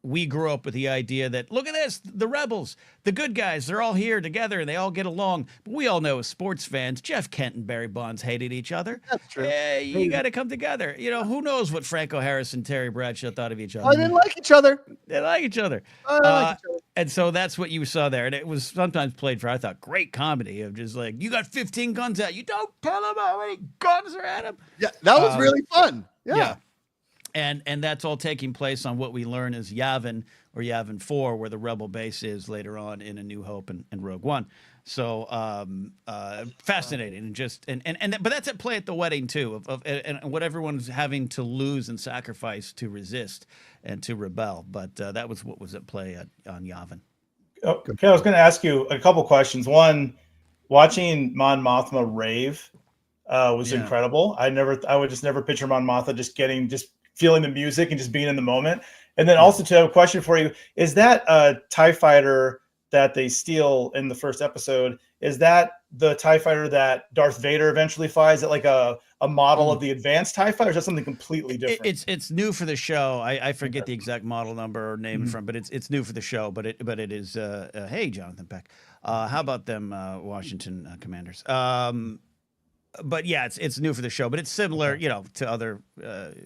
We grew up with the idea that, look at this, the rebels, the good guys, they're all here together and they all get along. But we all know as sports fans, Jeff Kent and Barry Bonds hated each other. That's true. You got to come together. Who knows what Franco Harris and Terry Bradshaw thought of each other. Oh, they didn't like each other. They like each other. And so that's what you saw there. And it was sometimes played for, I thought, great comedy of just like, you got 15 guns out. You don't tell them how many guns are at him. Yeah, that was really fun. Yeah. And that's all taking place on what we learn is Yavin or Yavin 4, where the rebel base is later on in A New Hope and Rogue One. So fascinating and but that's at play at the wedding too and what everyone's having to lose and sacrifice to resist and to rebel. But that was what was at play on Yavin. Okay, I was going to ask you a couple questions. One, watching Mon Mothma rave was incredible. I would just never picture Mon Mothma just feeling the music and just being in the moment. And then also to have a question for you, is that a TIE fighter that they steal in the first episode? Is that the TIE fighter that Darth Vader eventually flies? Is it like a model of the advanced TIE fighter, or is that something completely different? It's new for the show. I forget the exact model number or name from, but it's new for the show. But it is. Hey, Jonathan Peck, how about them Washington Commanders? But yeah, it's new for the show, but it's similar, to other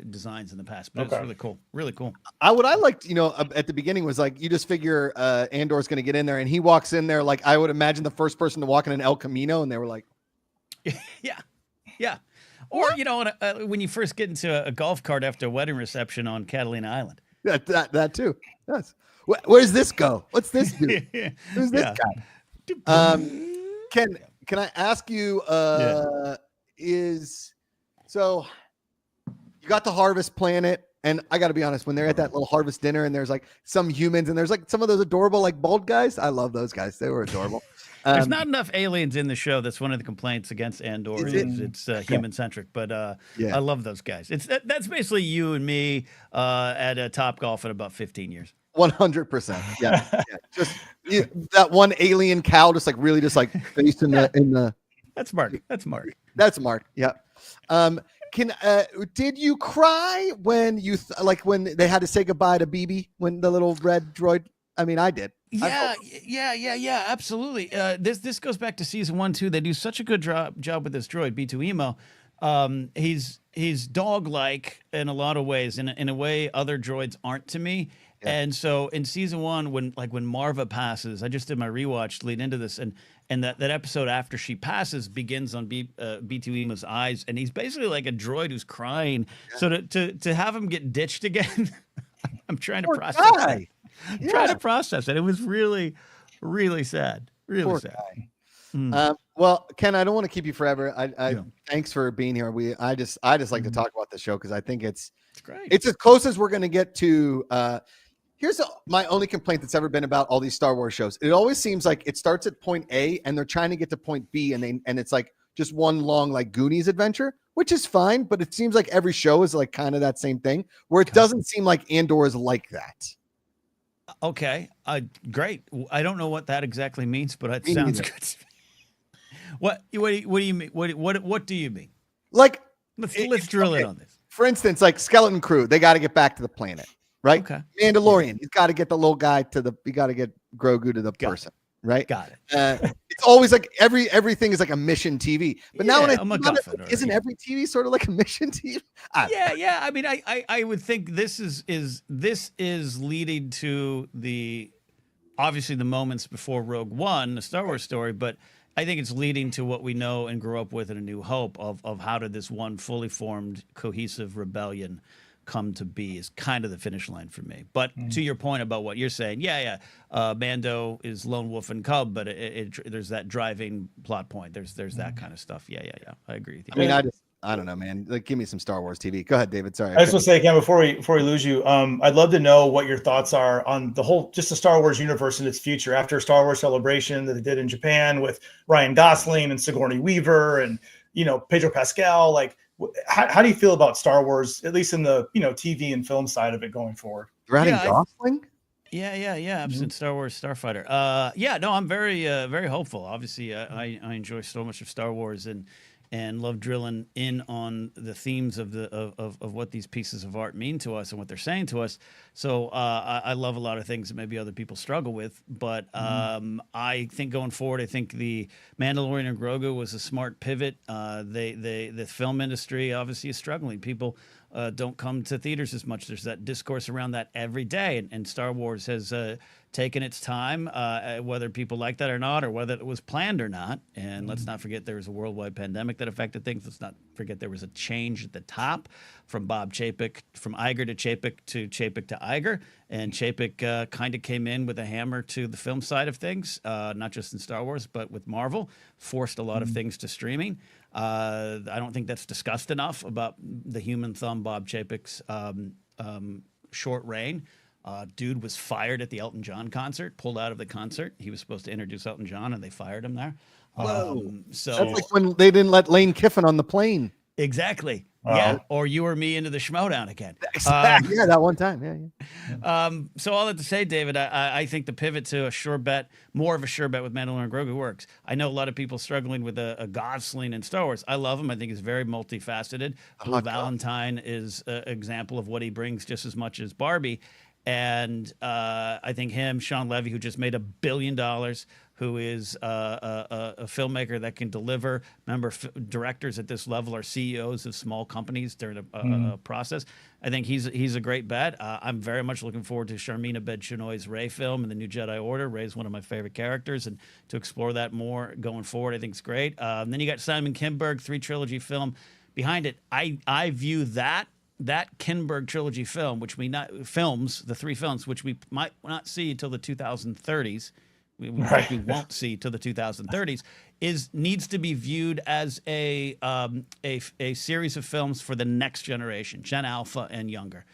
designs in the past. But it's really cool, really cool. What I liked, at the beginning was like you just figure Andor's going to get in there, and he walks in there like I would imagine the first person to walk in an El Camino, and they were like, yeah. Or when you first get into a golf cart after a wedding reception on Catalina Island. That too. Yes. Where's this go? What's this do? Who's this guy? Can I ask you? So you got the Harvest Planet, and I got to be honest, when they're at that little harvest dinner, and there's like some humans, and there's like some of those adorable like bald guys. I love those guys. They were adorable. There's not enough aliens in the show. That's one of the complaints against Andor. It's human centric, but I love those guys. That's basically you and me at a Top Golf in about 15 years. 100%. Yeah. Just that one alien cow, just like really, just like faced in the. That's Mark. That's Mark. Yeah. Did you cry when when they had to say goodbye to BB, when the little red droid? I mean, I did. Yeah, absolutely. This goes back to season 1 too. They do such a good job with this droid B2 Emo. He's dog-like in a lot of ways, in a way other droids aren't to me. Yeah. And so in season 1, when Marva passes, I just did my rewatch lead into this, and that episode after she passes begins on B2 Emo's eyes, and he's basically like a droid who's crying. Yeah. So to have him get ditched again, I'm trying to process that. Yeah. Trying to process it. It was really, really sad. Really sad. Well, Ken, I don't want to keep you forever. Thanks for being here. I just like to talk about the show because I think it's great. It's as close as we're going to get to. Here's my only complaint that's ever been about all these Star Wars shows. It always seems like it starts at point A and they're trying to get to point B, and it's like just one long like Goonies adventure, which is fine. But it seems like every show is like kind of that same thing, where it doesn't seem like Andor is like that. Okay, great. I don't know what that exactly means, but it sounds good. What do you mean? What do you mean? Like, let's drill in on this. For instance, like Skeleton Crew, they got to get back to the planet, right? Okay. Mandalorian, he's got to get the little guy you got to get Grogu to the person, right? Got it. It's always like everything is like a mission TV. But now when isn't every TV sort of like a mission TV? Yeah. I mean, I would think this is leading to obviously the moments before Rogue One, the Star Wars story, but I think it's leading to what we know and grew up with in A New Hope of how did this one fully formed, cohesive rebellion come to be is kind of the finish line for me. But to your point about what you're saying, Mando is lone wolf and cub, but there's that driving plot point. There's that kind of stuff. Yeah. I agree with you. I mean, I don't know, man. Like, give me some Star Wars TV. Go ahead, David. Sorry. I just want to say, Ken, before we lose you, I'd love to know what your thoughts are on just the Star Wars universe and its future after Star Wars Celebration that they did in Japan with Ryan Gosling and Sigourney Weaver and Pedro Pascal. Like, how do you feel about Star Wars, at least in the TV and film side of it going forward? Ryan Gosling? Yeah. Absolute Star Wars Starfighter. No, I'm very, very hopeful. Obviously, I enjoy so much of Star Wars and love drilling in on the themes of what these pieces of art mean to us and what they're saying to us. So I love a lot of things that maybe other people struggle with, but I think going forward, I think the Mandalorian and Grogu was a smart pivot. The film industry obviously is struggling. People don't come to theaters as much. There's that discourse around that every day, and Star Wars has taken its time, whether people like that or not, or whether it was planned or not. And let's not forget there was a worldwide pandemic that affected things. Let's not forget there was a change at the top from Bob Chapek, from Iger to Chapek to Chapek to Iger. And Chapek kind of came in with a hammer to the film side of things, not just in Star Wars, but with Marvel, forced a lot of things to streaming. I don't think that's discussed enough about the human thumb, Bob Chapek's short reign. Dude was fired at the Elton John concert, pulled out of the concert. He was supposed to introduce Elton John, and they fired him there. So that's like when they didn't let Lane Kiffin on the plane. Exactly. Yeah. Or you or me into the Schmodown again. Exactly. Yeah, that one time. Yeah. So all that to say, David, I think the pivot to a sure bet, more of a sure bet with Mandalorian and Grogu works. I know a lot of people struggling with a Gosling in Star Wars. I love him. I think he's very multifaceted. Blue Valentine is an example of what he brings just as much as Barbie. And I think him, Sean Levy, who just made $1 billion, who is a filmmaker that can deliver. Remember, directors at this level are CEOs of small companies during a process. I think he's a great bet. I'm very much looking forward to Sharmina Bed-Chinoy's Rey film and the New Jedi Order. Rey's one of my favorite characters, and to explore that more going forward, I think it's great. Then you got Simon Kinberg, 3-trilogy film behind it. I view that Kinberg trilogy film, the 3 films, which we might not see until the 2030s, we won't see till the 2030s, needs to be viewed as a series of films for the next generation, Gen Alpha and younger,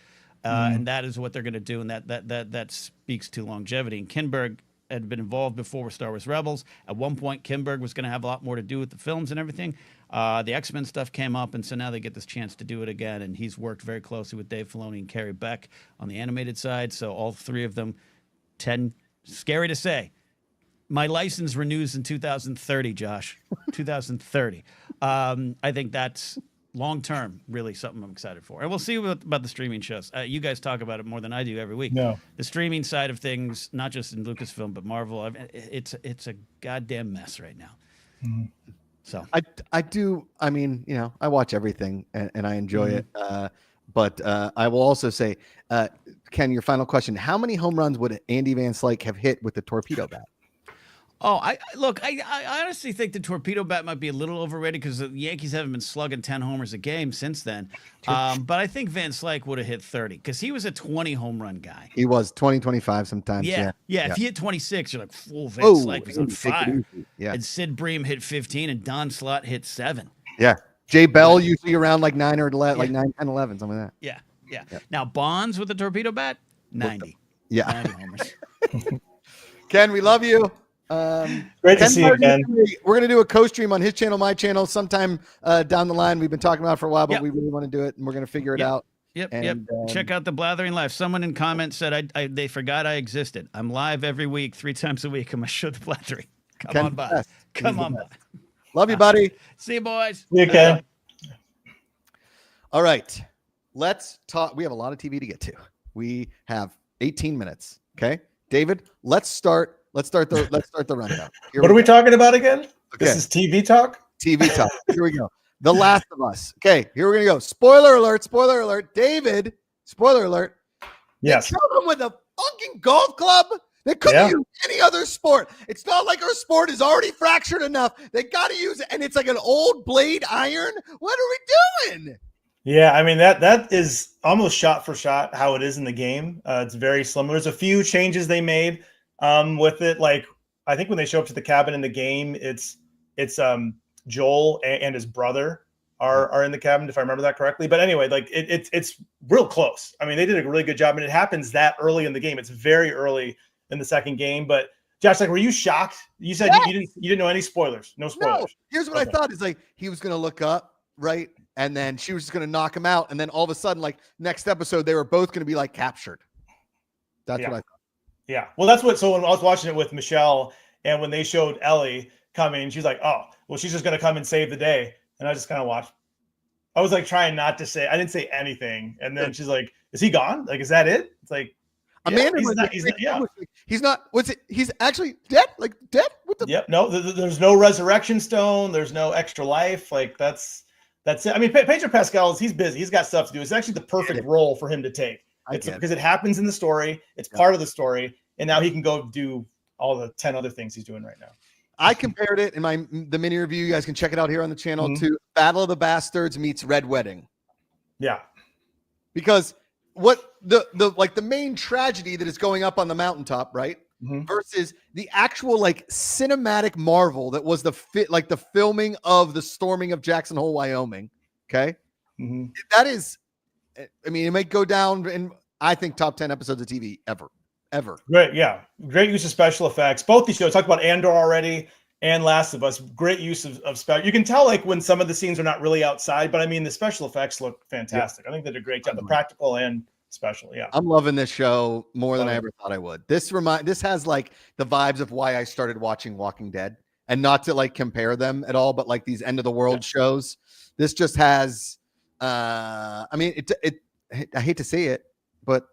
and that is what they're going to do, and that speaks to longevity. And Kinberg had been involved before with Star Wars Rebels. At one point, Kinberg was going to have a lot more to do with the films and everything. The X-Men stuff came up, and so now they get this chance to do it again. And he's worked very closely with Dave Filoni and Carrie Beck on the animated side. So all 3 of them, scary to say. My license renews in 2030, Josh. 2030. I think that's long-term really something I'm excited for. And we'll see about the streaming shows. You guys talk about it more than I do every week. No. The streaming side of things, not just in Lucasfilm, but Marvel, it's a goddamn mess right now. Mm-hmm. So I do. I mean, I watch everything and I enjoy it. But I will also say, Ken, your final question: how many home runs would Andy Van Slyke have hit with the torpedo bat? Oh, I honestly think the torpedo bat might be a little overrated because the Yankees haven't been slugging 10 homers a game since then. But I think Van Slyke would have hit 30 because he was a 20 home run guy. He was 20, 25 sometimes. Yeah. If he hit 26, you're like, Van Slyke was on fire. Yeah. And Sid Bream hit 15 and Don Slott hit 7. Yeah. Jay Bell usually around like 9 or 11, like 9, 10, 11, something like that. Yeah. Now Bonds with the torpedo bat, 90. 90 homers. Ken, we love you. Great to see you, Ken. We're gonna do a co-stream on his channel, my channel, sometime down the line. We've been talking about it for a while, but we really want to do it, and we're gonna figure it out. Yep. Check out the Blathering Live. Someone in comments said they forgot I existed. I'm live every week, 3 times a week. I'm gonna show the Blathering. Come on by. Come on by. Love you, buddy. See you, boys. See you, Ken. All right, let's talk. We have a lot of TV to get to. We have 18 minutes. Okay, David, let's start the rundown. What are we talking about again? Okay. This is TV talk? TV talk. Here we go. The Last of Us. Okay, here we're going to go. Spoiler alert. David, spoiler alert. Yes. They killed him with a fucking golf club. They couldn't use any other sport. It's not like our sport is already fractured enough. They got to use it, and it's like an old blade iron. What are we doing? Yeah, I mean, that is almost shot for shot how it is in the game. It's very similar. There's a few changes they made with it. Like, I think when they show up to the cabin in the game, it's Joel and his brother are in the cabin, if I remember that correctly. But anyway, like it's real close. I mean, they did a really good job, and it happens that early in the game. It's very early in the second game. But Josh, like, were you shocked? You said you didn't know any spoilers. No spoilers. No. Here's what I thought is like he was gonna look up, right? And then she was just going to knock him out. And then all of a sudden, like next episode, they were both going to be like captured. That's what I thought. Yeah. Well, so when I was watching it with Michelle and when they showed Ellie coming, she's like, oh, well, she's just going to come and save the day. And I just kind of watched. I was like trying not to say, I didn't say anything. And then she's like, is he gone? Like, is that it? It's like, Amanda, he's not. What's it? He's actually dead. Like dead. What the? Yep. No, there's no resurrection stone. There's no extra life. Like that's it. I mean, Pedro Pascal he's busy. He's got stuff to do. It's actually the perfect role for him to take. Because it happens in the story. It's part of the story, and now he can go do all the 10 other things he's doing right now. I compared it in the mini review. You guys can check it out here on the channel to Battle of the Bastards meets Red Wedding. Yeah. Because what the main tragedy that is going up on the mountaintop, right? Versus the actual like cinematic marvel that was the filming of the storming of Jackson Hole, Wyoming. Okay. That is, I mean, it might go down in, I think, top 10 episodes of TV ever. Great. Yeah. Great use of special effects. Both these shows, talked about Andor already and Last of Us. Great use of special. You can tell like when some of the scenes are not really outside, but I mean, the special effects look fantastic. I think they did a great job. The practical and special. Yeah. I'm loving this show more than I ever thought I would. This has like the vibes of why I started watching Walking Dead, and not to like compare them at all, but like these end of the world shows. This just has, I mean, I hate to say it, but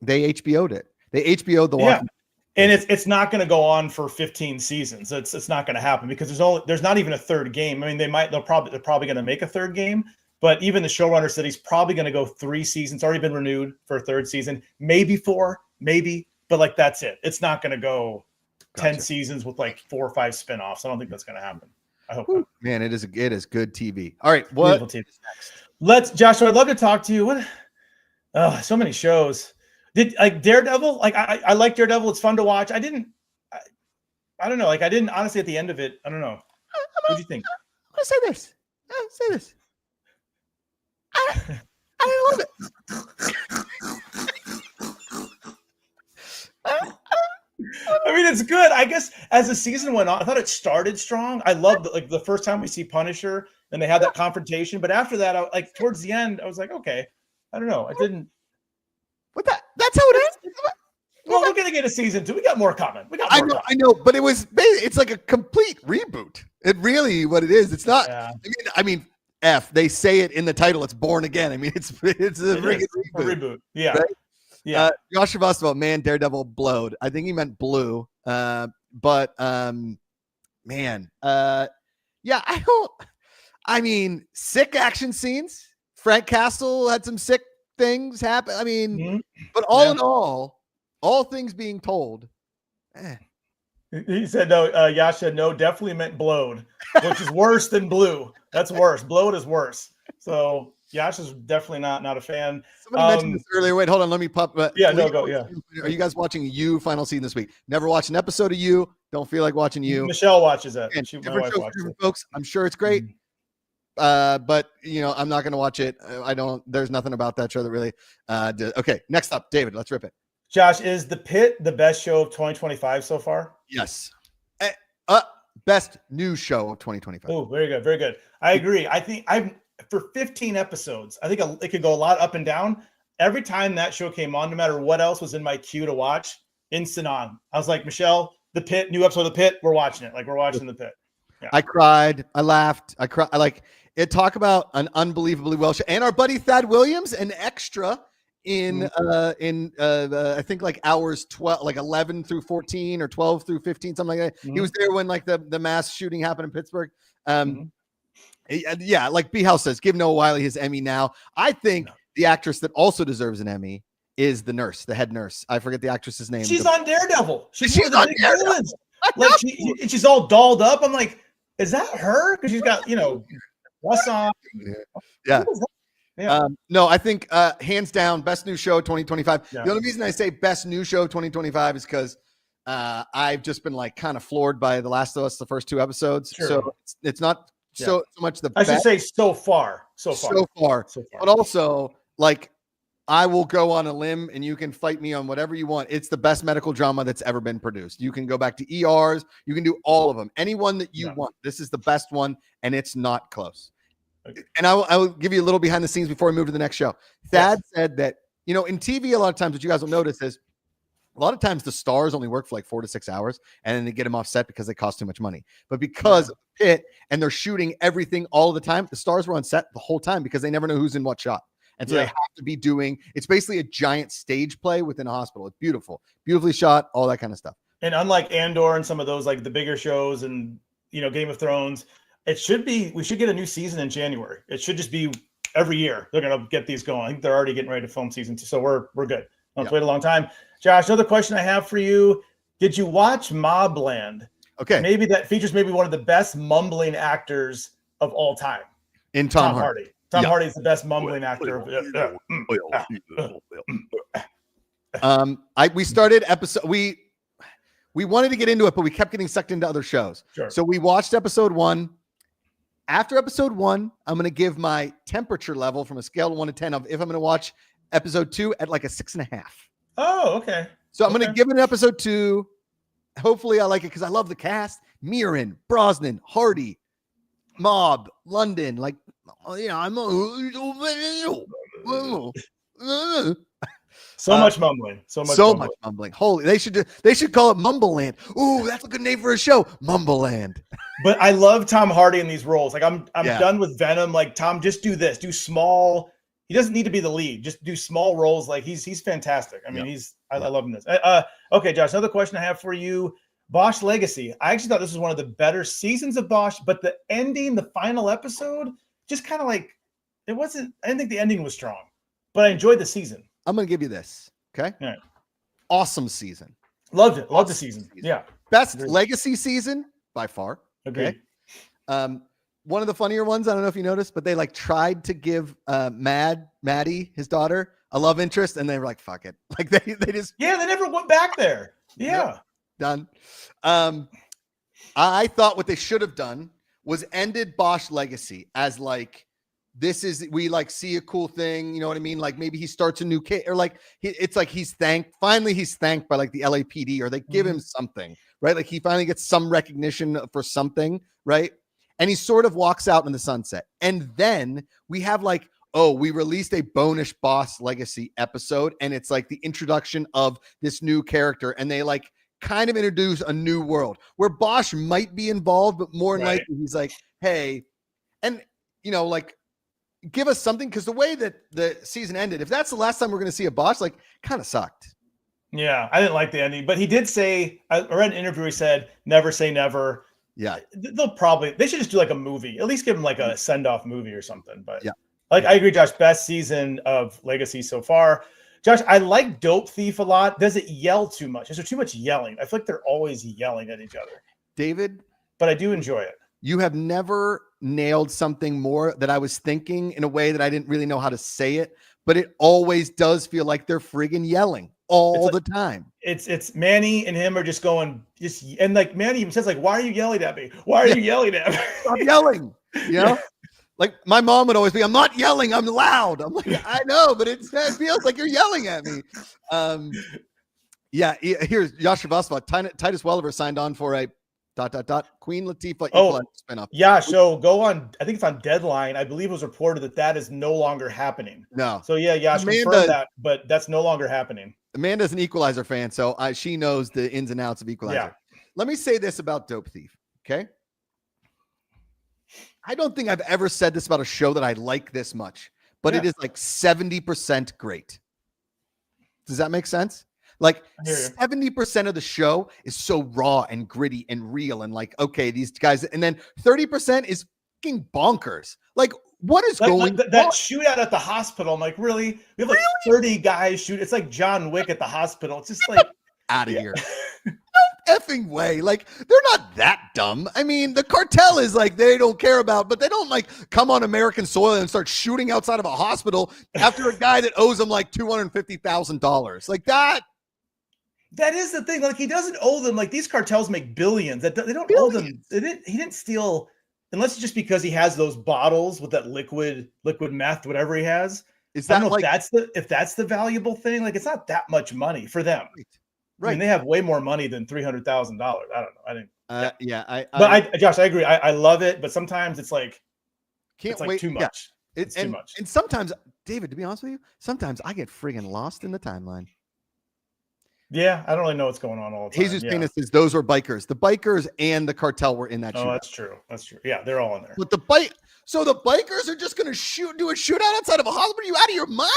they HBO'd it. They HBO'd the Walking Dead. And it's not going to go on for 15 seasons. It's not going to happen because there's not even a third game. I mean, they're probably going to make a third game, but even the showrunner said he's probably going to go 3 seasons. Already been renewed for a third season, maybe 4, but like that's it. It's not going to go 10 seasons with like 4 or 5 spinoffs. I don't think that's going to happen. I hope not. Man, it is good TV. All right, what is next? Josh, I'd love to talk to you. So many shows. Did like Daredevil? Like I like Daredevil. It's fun to watch. I don't know. Like I didn't honestly at the end of it. I don't know. What do you think? I'm gonna say this. I love it. I mean, it's good. I guess as the season went on, I thought it started strong. I loved like the first time we see Punisher and they had that confrontation. But after that, like towards the end, I was like, okay, I don't know. I didn't. What that's how it is. Well, we're gonna get a season 2. We got more coming. I know, but it's like a complete reboot. It really what it is. It's not. Yeah. I mean, they say it in the title. It's Born Again. I mean, it's a reboot. Yeah. Right? Yeah. Josh asked about Daredevil blowed. I think he meant blue. Man. Yeah. I mean, sick action scenes. Frank Castle had some sick things happen. I mean, but all in all things being told, He said no. Yash said no. Definitely meant blowed, which is worse than blue. That's worse. Blowed is worse. So Yash is definitely not a fan. Somebody mentioned this earlier. Wait, hold on. Let me pop. Go. Yeah. Are you guys watching You final season this week? Never watched an episode of You. Don't feel like watching You. Michelle watches that. Different shows, folks. I'm sure it's great. But I'm not going to watch it. There's nothing about that show that really okay. Next up, David, let's rip it. Josh, is The Pit the best show of 2025 so far? Yes. Best new show of 2025. Oh, very good. Very good. I agree. I think for 15 episodes, I think it could go a lot up and down. Every time that show came on, no matter what else was in my queue to watch, instant on. I was like, Michelle, The Pit, new episode of The Pit. We're watching it. Like we're watching The Pit. Yeah. I cried. I laughed. I cried. It talk about an unbelievably well show, and our buddy Thad Williams, an extra in I think like hours 12, like 11 through 14 or 12 through 15, something like that. He was there when like the mass shooting happened in Pittsburgh. Yeah, like B House says, give Noah Wiley his Emmy now. I think the actress that also deserves an Emmy is the nurse, the head nurse. I forget the actress's name. She's on Daredevil. She's on Daredevil. Like she's all dolled up. I'm like, is that her? Because she's got what's on? Yeah. No, I think hands down best new show 2025. The only reason I say best new show 2025 is because I've just been like kind of floored by The Last of Us, the first 2 episodes. Sure. So it's not so much the best. I should say so far. But also like I will go on a limb and you can fight me on whatever you want. It's the best medical drama that's ever been produced. You can go back to ERs. You can do all of them. Anyone that you want. This is the best one and it's not close. Okay. And I will give you a little behind the scenes before we move to the next show. Thad said that, in TV, a lot of times what you guys will notice is a lot of times the stars only work for like 4 to 6 hours and then they get them offset because they cost too much money. But because of Pit and they're shooting everything all the time, the stars were on set the whole time because they never know who's in what shot. And so they have to be it's basically a giant stage play within a hospital. It's beautiful, beautifully shot, all that kind of stuff. And unlike Andor and some of those, like the bigger shows and, Game of Thrones, we should get a new season in January. It should just be every year. They're going to get these going. I think they're already getting ready to film season 2. So we're good. Let's wait a long time. Josh, another question I have for you. Did you watch Mobland? Okay. Maybe that features maybe one of the best mumbling actors of all time. In Tom Hardy. Tom Hardy is the best mumbling actor. We started episode. We wanted to get into it, but we kept getting sucked into other shows. Sure. So we watched episode 1. After episode 1, I'm going to give my temperature level from a scale of 1 to 10 of if I'm going to watch episode 2 at like a 6.5. Oh, okay. So I'm going to give it an episode 2. Hopefully I like it because I love the cast. Mirren, Brosnan, Hardy, Mob, London. Like, I'm so much mumbling. So much mumbling. Holy, they should call it Mumbleland. Ooh, that's a good name for a show. Mumbleland. But I love Tom Hardy in these roles. Like I'm done with Venom. Like Tom, just do this. Do small. He doesn't need to be the lead. Just do small roles. Like he's fantastic. I mean, I love him. This. Okay, Josh. Another question I have for you. Bosch Legacy. I actually thought this was one of the better seasons of Bosch, but the ending, the final episode, just kind of like it wasn't. I didn't think the ending was strong, but I enjoyed the season. I'm going to give you this. Okay. All right. Awesome season. Loved it. Loved the season. Yeah. Best Agreed. Legacy season by far. Okay. One of the funnier ones, I don't know if you noticed, but they like tried to give Maddie, his daughter, a love interest, and they were like, fuck it. Like they just they never went back there. Yeah. Done. I thought what they should have done was ended Bosch Legacy as like we like see a cool thing, you know what I mean? Like maybe he starts a new case, or like it's like he's thanked by like the LAPD, or they give him something, right? Like he finally gets some recognition for something, right? And he sort of walks out in the sunset. And then we have like, we released a bonus Bosch Legacy episode, and it's like the introduction of this new character, and they like kind of introduce a new world where Bosch might be involved, but more than likely he's like, hey, and like give us something, because the way that the season ended, if that's the last time we're going to see a Bosch, like kind of sucked. Yeah, I didn't like the ending, but he did say, I read an interview, he said, never say never. Yeah. They should just do like a movie, at least give him like a send-off movie or something. But I agree, Josh, best season of Legacy so far. Josh, I like Dope Thief a lot. Does it yell too much? Is there too much yelling? I feel like they're always yelling at each other. David? But I do enjoy it. You have never nailed something more that I was thinking in a way that I didn't really know how to say it, but it always does feel like they're friggin' yelling all the time. It's Manny and him are just going, and like Manny even says, like, why are you yelling at me? Why are you yelling at me? Stop yelling. Like my mom would always be, I'm not yelling, I'm loud. I'm like, I know, but it feels like you're yelling at me. Here's Josh Macuga. Titus Welliver signed on for a ... Queen Latifah spinoff. Yeah, so go on. I think it's on Deadline. I believe it was reported that is no longer happening. No. So Josh confirmed that, but that's no longer happening. Amanda's an Equalizer fan, so she knows the ins and outs of Equalizer. Yeah. Let me say this about Dope Thief, okay? I don't think I've ever said this about a show that I like this much, but it is like 70% great. Does that make sense? Like 70% of the show is so raw and gritty and real, and like, okay, these guys, and then 30% is fucking bonkers. Like, what is going on? That shootout at the hospital? I'm like, really? We have like 30 guys shoot. It's like John Wick at the hospital. It's just like out of here. No effing way. Like, they're not that dumb. I mean, the cartel is like, they don't care about, but they don't like come on American soil and start shooting outside of a hospital after a guy that owes them like $250,000. Like that. That is the thing. Like, he doesn't owe them. Like, these cartels make billions. They don't owe them. He didn't steal, unless it's just because he has those bottles with that liquid meth, whatever he has. Is that like, if that's the valuable thing? Like, it's not that much money for them. Right. I mean, they have way more money than $300,000. I don't know. I think. Josh, I agree. I love it, but sometimes it's like, too much. It's too much. And sometimes, David, to be honest with you, sometimes I get friggin' lost in the timeline. Yeah, I don't really know what's going on all the time. Jesus Penis says those were bikers. The bikers and the cartel were in that shootout. Oh, that's true. That's true. Yeah, they're all in there. But the bikers are just going to do a shootout outside of a hospital? Are you out of your mind?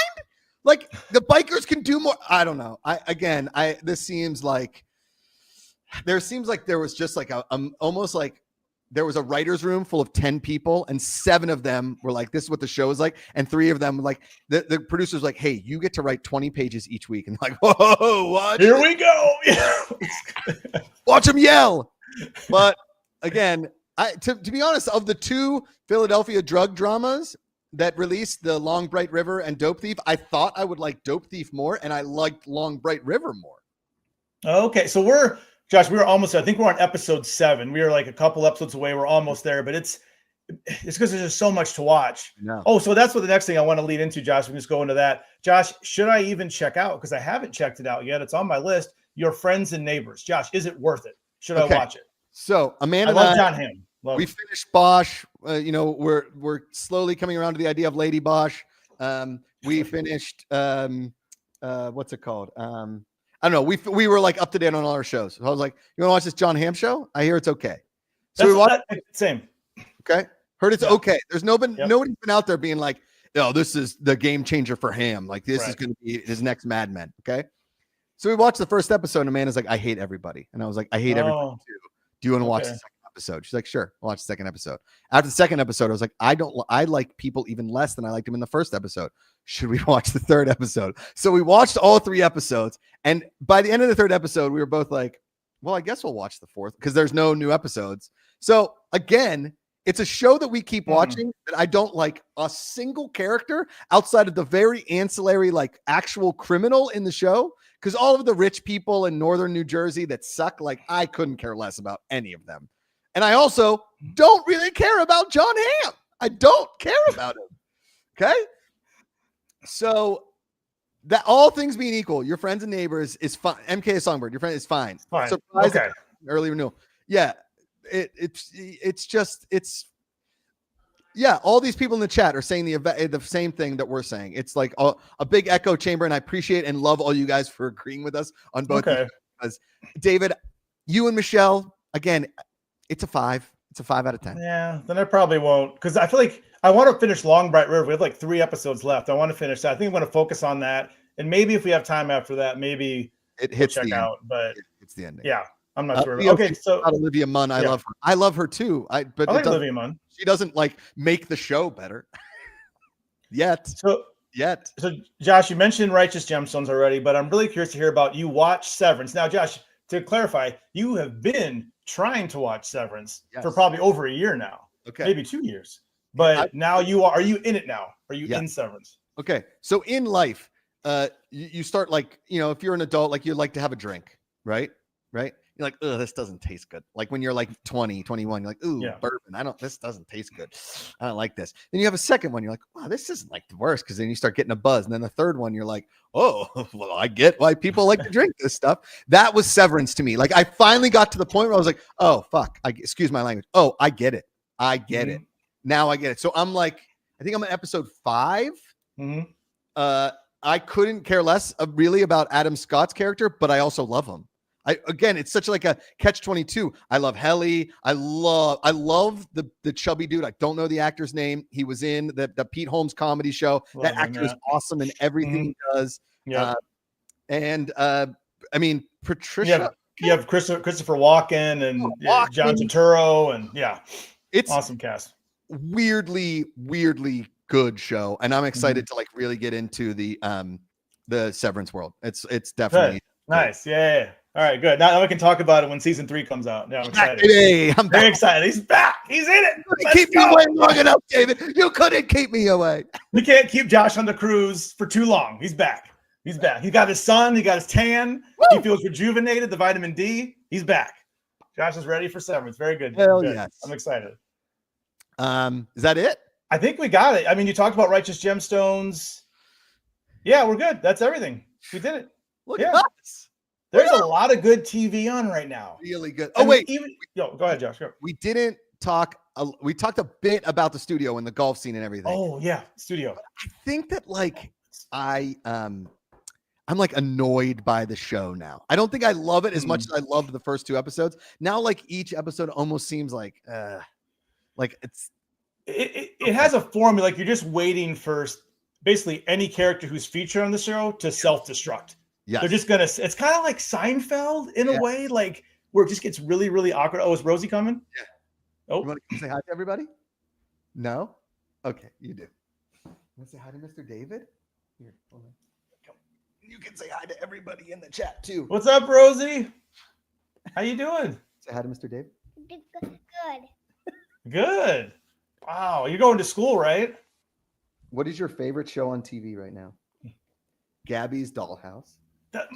Like, the bikers can do more. I don't know. There seems like there was just like almost like there was a writer's room full of 10 people, and 7 of them were like, this is what the show is like. And 3 of them were like, the producers were like, hey, you get to write 20 pages each week. And like, whoa, watch Here we go. watch them yell. But again, to be honest, of the 2 Philadelphia drug dramas that released, the Long Bright River and Dope Thief, I thought I would like Dope Thief more, and I liked Long Bright River more. Okay, so Josh, we were almost there. I think we're on episode 7. We are like a couple episodes away. We're almost there, but it's because there's just so much to watch. No. Oh, so that's what the next thing I want to lead into, Josh. We can just go into that. Josh, should I even check out? Because I haven't checked it out yet. It's on my list. Your Friends and Neighbors. Josh, is it worth it? Should I watch it? So Amanda, I love John Hamm. We finished Bosch. We're slowly coming around to the idea of Lady Bosch. We finished what's it called? I don't know. We were like up to date on all our shows. So I was like, you want to watch this John Hamm show? I hear it's okay. So we watched. Same. Okay. Heard it's okay. There's nobody's been out there being like, oh, this is the game changer for Hamm. Like this is going to be his next Mad Men. Okay. So we watched the first episode, and Amanda's like, I hate everybody. And I was like, I hate everybody too. Do you want to watch the second episode? She's like, sure, I'll watch the second episode. After the second episode, I was like, I like people even less than I liked them in the first episode. Should we watch the third episode? So we watched all 3 episodes. And by the end of the third episode, we were both like, well, I guess we'll watch the fourth because there's no new episodes. So again, it's a show that we keep watching that I don't like a single character outside of the very ancillary, like actual criminal in the show. Because all of the rich people in northern New Jersey that suck, like I couldn't care less about any of them. And I also don't really care about John Hamm. I don't care about him. Okay. So that all things being equal, Your Friends and Neighbors is fine. MK Songbird, your friend is fine. Fine. Surprise Okay. Early renewal. Yeah. Yeah, all these people in the chat are saying the same thing that we're saying. It's like a big echo chamber, and I appreciate and love all you guys for agreeing with us on both. Okay. Because David, you and Michelle, again, it's a 5. It's a 5 out of 10. Yeah, then I probably won't, because I feel like I want to finish Long Bright River. We have like 3 episodes left. I want to finish that. I think I'm going to focus on that, and maybe if we have time after that, maybe it hits check the out. But it's the ending. Yeah, I'm not sure. Okay, so Olivia Munn, I love her. I love her too. I like Olivia Munn. She doesn't like make the show better yet. So Josh, you mentioned Righteous Gemstones already, but I'm really curious to hear about you watch Severance. Now, Josh, to clarify, you have been trying to watch Severance for probably over a year now. Okay. Maybe 2 years. But now are you in it now? Are you in Severance? Okay. So in life, you start like, if you're an adult, like you like to have a drink, right? Right. You're like, oh, this doesn't taste good. Like when you're like 20, 21, you're like, ooh, bourbon. This doesn't taste good. I don't like this. Then you have a second one. You're like, wow, this isn't like the worst. Cause then you start getting a buzz. And then the third one, you're like, oh, well, I get why people like to drink this stuff. That was Severance to me. Like I finally got to the point where I was like, oh, fuck. Excuse my language. Oh, I get it. I get it. Now I get it. So I'm like, I think I'm on episode 5. I couldn't care less really about Adam Scott's character, but I also love him. Again, it's such like a catch-22. I love Helly. I love the chubby dude. I don't know the actor's name. He was in the Pete Holmes comedy show. That actor is awesome in everything he does. Yeah. I mean, Patricia. You have Christopher Walken and John Turturro, and it's awesome cast. Weirdly good show, and I'm excited to like really get into the Severance world. It's definitely good. Nice. Yeah. All right, good. Now we can talk about it when season 3 comes out. Yeah, I'm excited. Hey, I'm very excited. He's back. He's in it. Keep me away long enough, David. You couldn't keep me away. You can't keep Josh on the cruise for too long. He's back. He's back. He got his sun. He got his tan. Woo! He feels rejuvenated. The vitamin D. He's back. Josh is ready for Severance. Very good. Hell yes. I'm excited. Is that it? I think we got it. I mean, you talked about Righteous Gemstones. Yeah, we're good. That's everything. We did it. Look at us. There's a lot of good TV on right now. Really good. Oh, wait. Go ahead, Josh. Go. We didn't talk. We talked a bit about the studio and the golf scene and everything. Oh, yeah. Studio. I think that like I'm like annoyed by the show now. I don't think I love it as much as I loved the first 2 episodes. Now, like each episode almost seems like it's. It has a formula. Like you're just waiting for basically any character who's featured on the show to self-destruct. Yeah, they're just gonna. It's kind of like Seinfeld in a way, like where it just gets really, really awkward. Oh, is Rosie coming? Oh, You want to say hi to everybody? No? Okay, you do. You want to say hi to Mr. David? Here, hold on. Come. You can say hi to everybody in the chat too. what's up, Rosie? How you doing? Say hi to Mr. David. Good. Good. Wow, you're going to school, right? What is your favorite show on TV right now? Gabby's Dollhouse.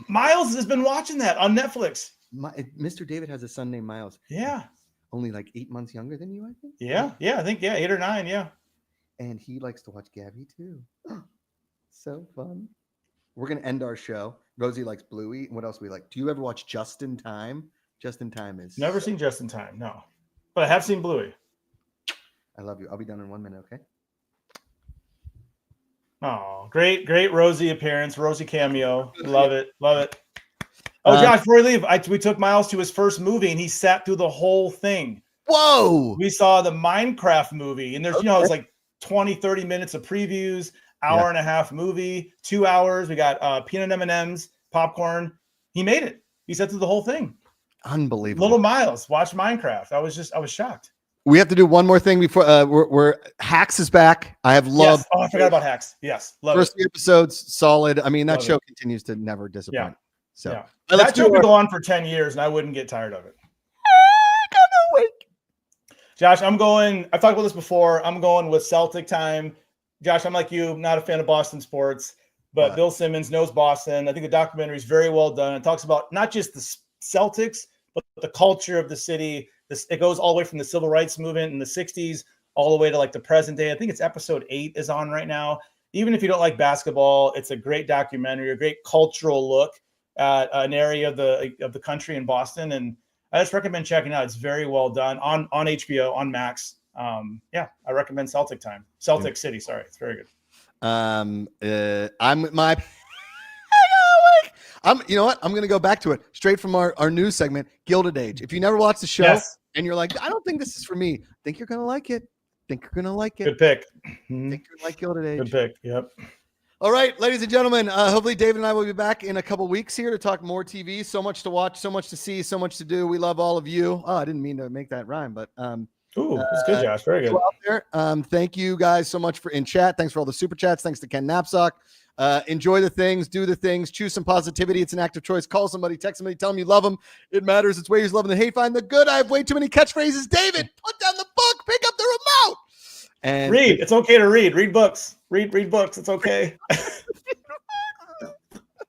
Miles has been watching that on Netflix. Mr. David has a son named Miles. Yeah. Only like 8 months younger than you, I think. Yeah. I think 8 or 9. Yeah. And he likes to watch Gabby too. So fun. We're gonna end our show. Rosie likes Bluey. What else we like? Do you ever watch Just in Time? Just in Time is Never seen Just in Time. No, but I have seen Bluey. I love you. I'll be done in 1 minute, okay? Oh, great Rosie appearance, Rosie cameo. Love it. Oh, Josh, before we leave, we took Miles to his first movie and he sat through the whole thing. Whoa! We saw the Minecraft movie, and there's, it's like 20, 30 minutes of previews, hour and a half movie, 2 hours. We got peanut M&Ms, popcorn. He made it. He sat through the whole thing. Unbelievable. Little Miles watched Minecraft. I was shocked. We have to do one more thing before we're Hacks is back. I have loved. Yes. Oh, I forgot about Hacks. Yes, love first it. 3 episodes, solid. I mean, that Love show it. continues to never disappoint. Yeah. So Yeah. let's That show could go on for 10 years, and I wouldn't get tired of it. Josh, I've talked about this before. I'm going with Celtic time. Josh, I'm like you, not a fan of Boston sports, but Bill Simmons knows Boston. I think the documentary is very well done. It talks about not just the Celtics, but the culture of the city. It goes all the way from the civil rights movement in the 60s all the way to like the present day. I think it's episode 8 is on right now. Even if you don't like basketball, it's a great documentary, a great cultural look at an area of the country in Boston. And I just recommend checking it out. It's very well done on HBO, on Max. I recommend Celtic time. Celtic City, sorry. It's very good. You know what? I'm going to go back to it straight from our news segment, Gilded Age. If you never watched the show and you're like, I don't think this is for me, think you're going to like it. Good pick. Think you're going to like Gilded Age. Good pick. Yep. All right, ladies and gentlemen, hopefully David and I will be back in a couple weeks here to talk more TV. So much to watch, so much to see, so much to do. We love all of you. Oh, I didn't mean to make that rhyme, but ooh, that's good, Josh. Very good. Out there. Thank you guys so much for in chat. Thanks for all the super chats. Thanks to Ken Napzok. Enjoy the things, do the things, choose some positivity. It's an active choice. Call somebody, text somebody, tell them you love them. It matters. It's ways love them. The hate, find the good. I have way too many catchphrases. David, put down the book, pick up the remote. And read. It's okay to read. Read books. Read books. It's okay.